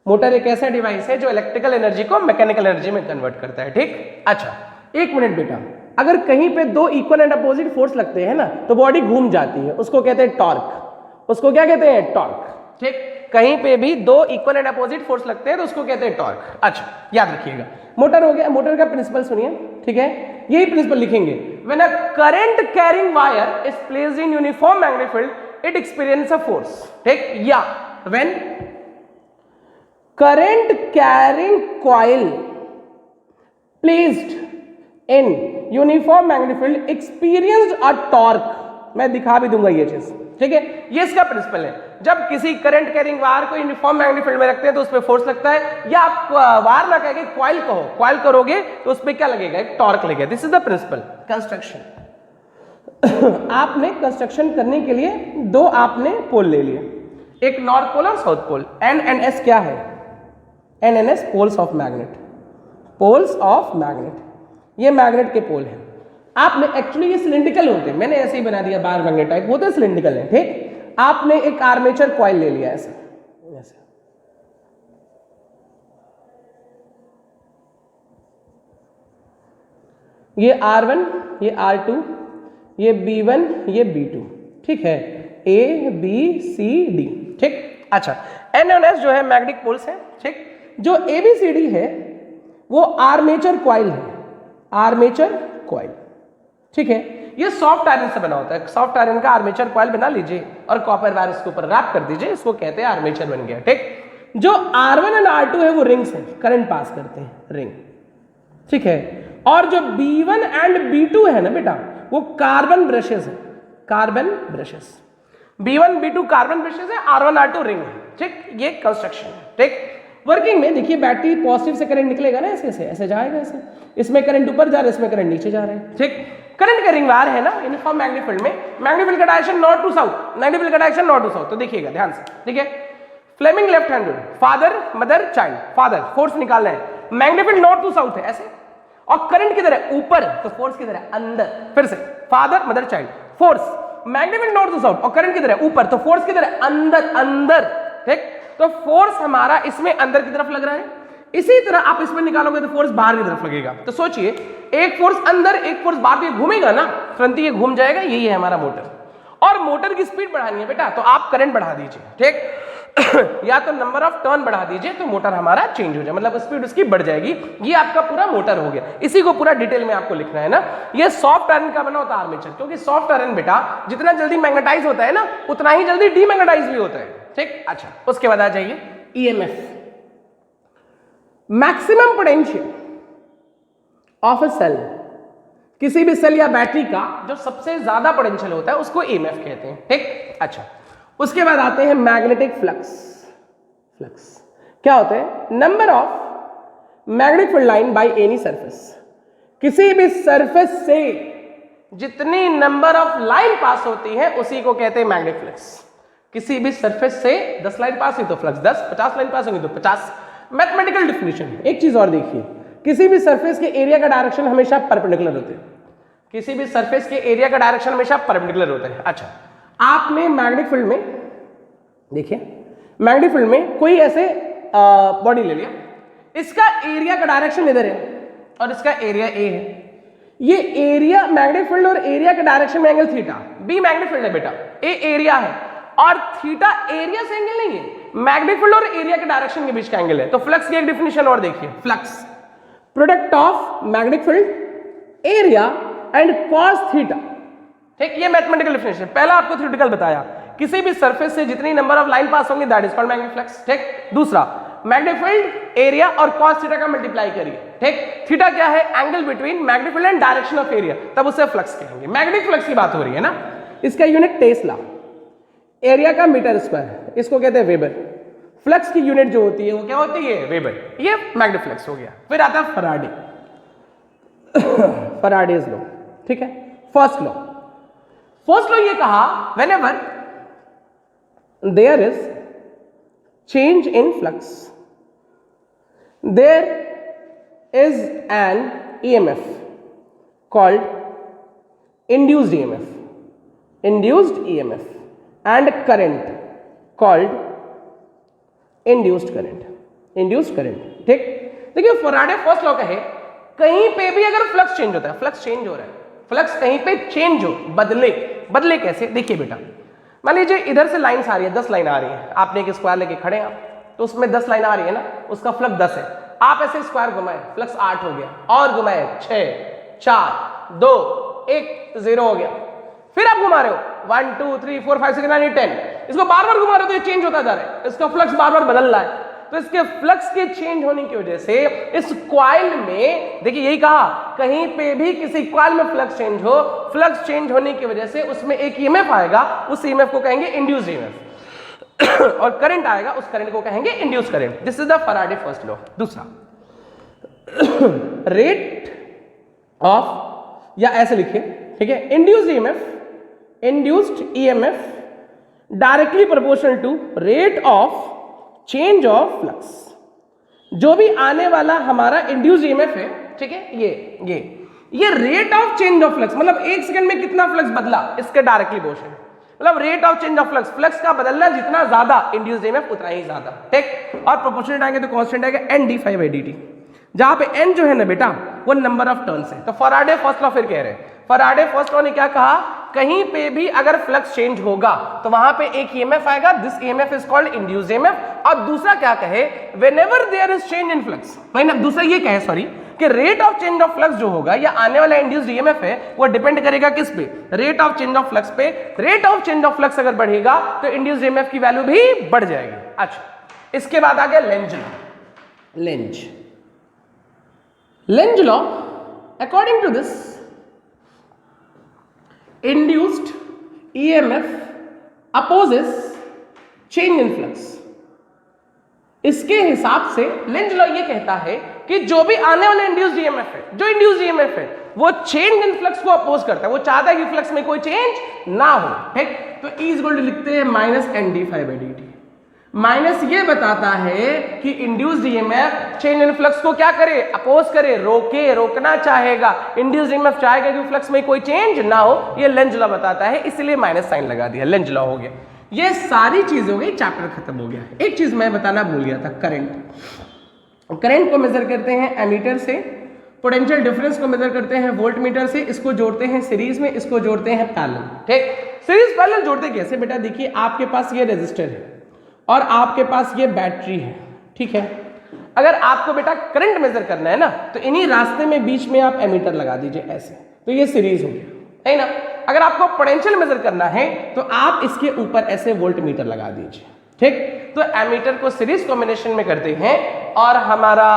Motor एक ऐसा डिवाइस है जो इलेक्ट्रिकल एनर्जी को मैकेनिकल एनर्जी में कन्वर्ट करता है, ठीक। अच्छा, एक मिनट बेटा, अगर कहीं पे दो इक्वल एंड अपोजिट फोर्स लगते हैं ना तो बॉडी घूम जाती है, उसको कहते हैं टॉर्क। उसको क्या कहते हैं? टॉर्क, ठीक। कहीं पे भी दो इक्वल एंड अपोजिट फोर्स लगते हैं तो उसको कहते हैं टॉर्क। अच्छा, याद रखिएगा। मोटर हो गया। मोटर का प्रिंसिपल सुनिए, ठीक है, यही प्रिंसिपल लिखेंगे। When a current carrying wire is placed in uniform magnetic field it experience a force, ठीक। या when current carrying coil placed in uniform magnetic field experienced a torque। मैं दिखा भी दूंगा ये चीज, ठीक है। ये इसका प्रिंसिपल है। जब किसी करंट कैरिंग वायर को यूनिफॉर्म मैग्नेटिक फील्ड में रखते हैं तो उस पर फोर्स लगता है, या आप वायर ना कह के कॉइल कहो, कॉइल करोगे तो उस पर क्या लगेगा? एक टॉर्क लगेगा। This is the principle. Construction आपने कंस्ट्रक्शन करने के लिए दो आपने पोल ले लिए, एक नॉर्थ पोल और south pole. N and S क्या है? N N S poles of magnet, poles of magnet, ये मैग्नेट के पोल हैं। आपने एक्चुअली ये सिलिंड्रिकल होते हैं, मैंने ऐसे ही बना दिया, बार मैग्नेट टाइप होते हैं, सिलिंड्रिकल है, ठीक। आपने एक आर्मेचर कॉइल ले लिया ऐसे, ऐसे ये R1, ये R2, ये B1, ये B2, ठीक है, A B C D, ठीक। अच्छा, N और S जो है मैग्नेटिक पोल्स हैं, ठीक। जो ABCD है वो आर्मेचर कॉइल है, आर्मेचर कॉइल, ठीक है। ये सॉफ्ट आयरन से बना होता है। सॉफ्ट आयरन का आर्मेचर कॉइल बना लीजिए और कॉपर वायर उसके ऊपर रैप कर दीजिए, इसको कहते हैं आर्मेचर बन गया, ठीक। जो R1 और R2 है वो रिंग्स हैं, करंट पास करते हैं, रिंग, ठीक है। और जो B1 एंड B2 है ना बेटा, वो कार्बन ब्रशेस है, carbon brushes. B1 B2 carbon brushes है, R1 R2 रिंग है, ठीक। ये कंस्ट्रक्शन है, ठीक। वर्किंग में देखिए, बैटरी पॉजिटिव से करंट निकलेगा ना, ऐसे ऐसे जाएगा, ऐसे इसमें करंट ऊपर जा रहा है, इसमें करंट नीचे जा रहा है, ठीक। करंट कैरिंग वायर है ना यूनिफॉर्म मैग्नेटिक फील्ड में, मैग्नेटिक फील्ड का direction north to south, magnetic field का डायरेक्शन नॉर्थ टू साउथ। तो देखिएगा ध्यान से, ठीक है। Fleming left hand rule, father mother child, father force निकालना है, magnetic field north to south है ऐसे, और करंट किधर है? ऊपर, तो फोर्स किधर है? अंदर। फिर से father mother child, force magnetic field north to south और करंट किधर है? ऊपर, तो फोर्स किधर है? अंदर, अंदर, ठीक। तो फोर्स हमारा इसमें अंदर की तरफ लग रहा है, इसी तरह आप इसमें निकालोगे तो फोर्स बाहर की तरफ लगेगा। तो सोचिए, एक फोर्स अंदर एक फोर्स बाहर, भी घूमेगा ना, तुरंत ये घूम जाएगा। यही है हमारा मोटर। और मोटर की स्पीड बढ़ानी है बेटा, तो आप करंट बढ़ा दीजिए, ठीक। या तो नंबर ऑफ टर्न बढ़ा दीजिए तो मोटर हमारा चेंज हो जाए, मतलब स्पीड उसकी बढ़ जाएगी। ये आपका पूरा मोटर हो गया। इसी को पूरा डिटेल में आपको लिखना है ना। ये सॉफ्ट आयरन का बना होता है आर्मेचर, क्योंकि सॉफ्ट आयरन बेटा जितना जल्दी मैग्नेटाइज होता है ना, उतना ही जल्दी डीमैग्नेटाइज भी होता है, ठीक। अच्छा, उसके बाद आ जाइए EMF, maximum potential of a cell. किसी भी सेल या बैटरी का जो सबसे ज्यादा पोटेंशियल होता है उसको EMF कहते हैं, ठीक। अच्छा, उसके बाद आते हैं मैग्नेटिक फ्लक्स। फ्लक्स क्या होते हैं? Number of magnetic field line by any surface. किसी भी सरफेस से जितनी नंबर ऑफ लाइन पास होती है उसी को कहते हैं मैग्नेटिक फ्लक्स। किसी भी सरफेस से 10 लाइन पास हुई तो फ्लक्स 10, 50 लाइन पास होगी तो 50। Mathematical definition. एक चीज और देखिए, किसी भी सरफेस के एरिया का डायरेक्शन हमेशा परपेंडिकुलर होते हैं। किसी भी सरफेस के एरिया का डायरेक्शन हमेशा परपेंडिकुलर होता है। अच्छा, आपने मैग्नेटिक फील्ड में देखिए, मैग्नेटिक फील्ड में कोई ऐसे बॉडी ले लिया, इसका एरिया का डायरेक्शन इधर है और इसका एरिया ए है। ये एरिया मैग्नेटिक फील्ड और एरिया का डायरेक्शन में angle theta, B magnetic field है बेटा, ए एरिया है, और थीटा एरिया से एंगल नहीं है, मैग्नेटिक फील्ड और एरिया के डायरेक्शन के बीच का एंगल है। तो फ्लक्स की एक डिफिनेशन और देखिए, flux product of magnetic field area and cos theta. ठीक, ये मैथमेटिकल डिफिनेशन। पहला आपको थ्योरेटिकल बताया, किसी भी सरफेस से जितनी नंबर ऑफ लाइन पास होंगे that is called magnetic flux. ठीक, दूसरा मैग्नेटिक फील्ड एरिया और कॉस थीटा का मल्टीप्लाई करिए। ठीक, थीटा क्या है, angle between magnetic field and direction of area, तब उसे फ्लक्स कहेंगे। मैग्नेटिक फ्लक्स की बात हो रही है ना, इसका यूनिट टेस्ला, एरिया का मीटर स्क्वायर, इसको कहते हैं वेबर। फ्लक्स की यूनिट जो होती है वो क्या होती है, वेबर। ये मैग्नेटिक फ्लक्स हो गया। फिर आता है फैराडे, फैराडेज लॉ। ठीक है, फर्स्ट लॉ ये कहा whenever there is change in flux there is an EMF called induced EMF and current called induced current। ठीक, देखिए फैराडे फर्स्ट लॉ का है, कहीं पे भी अगर फ्लक्स चेंज होता है, फ्लक्स चेंज हो रहा है, फ्लक्स कहीं पे चेंज हो, बदले कैसे, देखिए बेटा, मान लीजिए इधर से लाइन्स आ रही है, 10 लाइन आ रही है, आपने एक स्क्वायर लेके खड़े हैं आप, तो उसमें 10 लाइन आ रही है ना, उसका फ्लक्स 10 है, आप ऐसे स्क्वायर घुमाए, फ्लक्स 8 हो गया, और घुमाए 6 4 2 1 0 हो गया, फिर आप घुमा रहे हो 1 2 3 4 5 6 7 8 10, इसको बार बार घुमा रहे हो तो ये चेंज होता जा रहा है, इसका फ्लक्स बार बार बदल रहा है। तो इसके फ्लक्स के चेंज होने की वजह से इस कॉइल में, देखिए यही कहा, कहीं पे भी किसी कॉइल में फ्लक्स चेंज हो, फ्लक्स चेंज होने की वजह से उसमें एक EMF आएगा, उस EMF को कहेंगे इंड्यूस्ड EMF और करंट आएगा, उस करंट को कहेंगे induced current. This is the Faraday first law. दूसरा रेट ऑफ, या ऐसे लिखिए, ठीक है, induced EMF directly proportional to rate of change of flux. जो भी आने वाला हमारा इंड्यूस्ड EMF है, ठीक है, ये rate of change of flux, मतलब 1 सेकंड में कितना फ्लक्स बदला, इसके डायरेक्टली प्रोपोर्शनल, मतलब rate of change of flux का बदलना जितना ज्यादा, इंड्यूस्ड EMF उतना ही ज्यादा। ठीक, और प्रोपोर्शनल आएंगे तो कांस्टेंट आएगा NdΦ/dt, जहां पे n जो है ना बेटा वो नंबर ऑफ टर्न्स है। तो फैराडे फर्स्ट लॉ फिर कह रहे हैं, फैराडे फर्स्ट लॉ ने क्या कहा, कहीं पे भी अगर फ्लक्स चेंज होगा तो वहां पे एक EMF आएगा, this EMF is called induced EMF। और दूसरा क्या कहे, whenever there is change in flux, दूसरा ये कहे सॉरी, कि rate of change of flux जो होगा या आने वाला इंड्यूस्ड EMF है वो डिपेंड करेगा किस पे, rate of change of flux पे। Rate of change of flux अगर बढ़ेगा तो इंड्यूस्ड EMF की वैल्यू भी बढ़ जाएगी। अच्छा, इसके बाद आ गया Lenz law. According to this induced EMF opposes change in flux। इसके हिसाब से लेंज लॉ ये कहता है कि जो भी आने वाला इंड्यूस्ड EMF है, जो इंड्यूस्ड EMF है वो चेंज इन फ्लक्स को अपोज करता है, वो चाहता है कि फ्लक्स में कोई चेंज ना हो। ठीक, तो E इज इक्वल टू लिखते हैं -NdΦ/dt। माइनस ये बताता है कि induced EMF change in flux को क्या करे, अपोज करे, रोकना चाहेगा। इंड्यूस्ड EMF चाहेगा कि फ्लक्स में कोई चेंज ना हो, ये लेंज लॉ बताता है, इसलिए माइनस साइन लगा दिया, लेंज लॉ हो गया। ये सारी चीजें हो गई, चैप्टर खत्म हो गया। एक चीज मैं बताना भूल गया था, करंट को मेजर करते हैं एमीटर से, पोटेंशियल डिफरेंस को मेजर करते हैं वोल्ट मीटर से, इसको जोड़ते हैं सीरीज में, इसको जोड़ते हैं पैरेलल। ठीक, सीरीज पैरेलल जोड़ते कैसे बेटा, देखिए आपके पास ये रेजिस्टर है और आपके पास ये बैटरी है। ठीक है, अगर आपको बेटा करंट मेजर करना है ना तो इन्हीं रास्ते में बीच में आप एमीटर लगा दीजिए ऐसे, तो ये सीरीज हो गया, है ना। अगर आपको पोटेंशियल मेजर करना है तो आप इसके ऊपर ऐसे वोल्ट मीटर लगा दीजिए। ठीक, तो एमीटर को सीरीज कॉम्बिनेशन में करते हैं और हमारा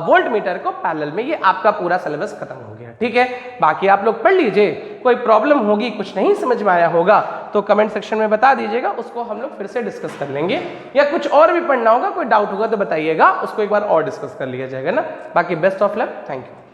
वोल्ट मीटर को पैरेलल में। ये आपका पूरा सिलेबस खत्म हो गया। ठीक है, बाकी आप लोग पढ़ लीजिए, कोई प्रॉब्लम होगी, कुछ नहीं समझ में आया होगा तो कमेंट सेक्शन में बता दीजिएगा, उसको हम लोग फिर से डिस्कस कर लेंगे, या कुछ और भी पढ़ना होगा, कोई डाउट होगा तो बताइएगा, उसको एक बार और डिस्कस कर लिया जाएगा ना। बाकी best of luck, thank you.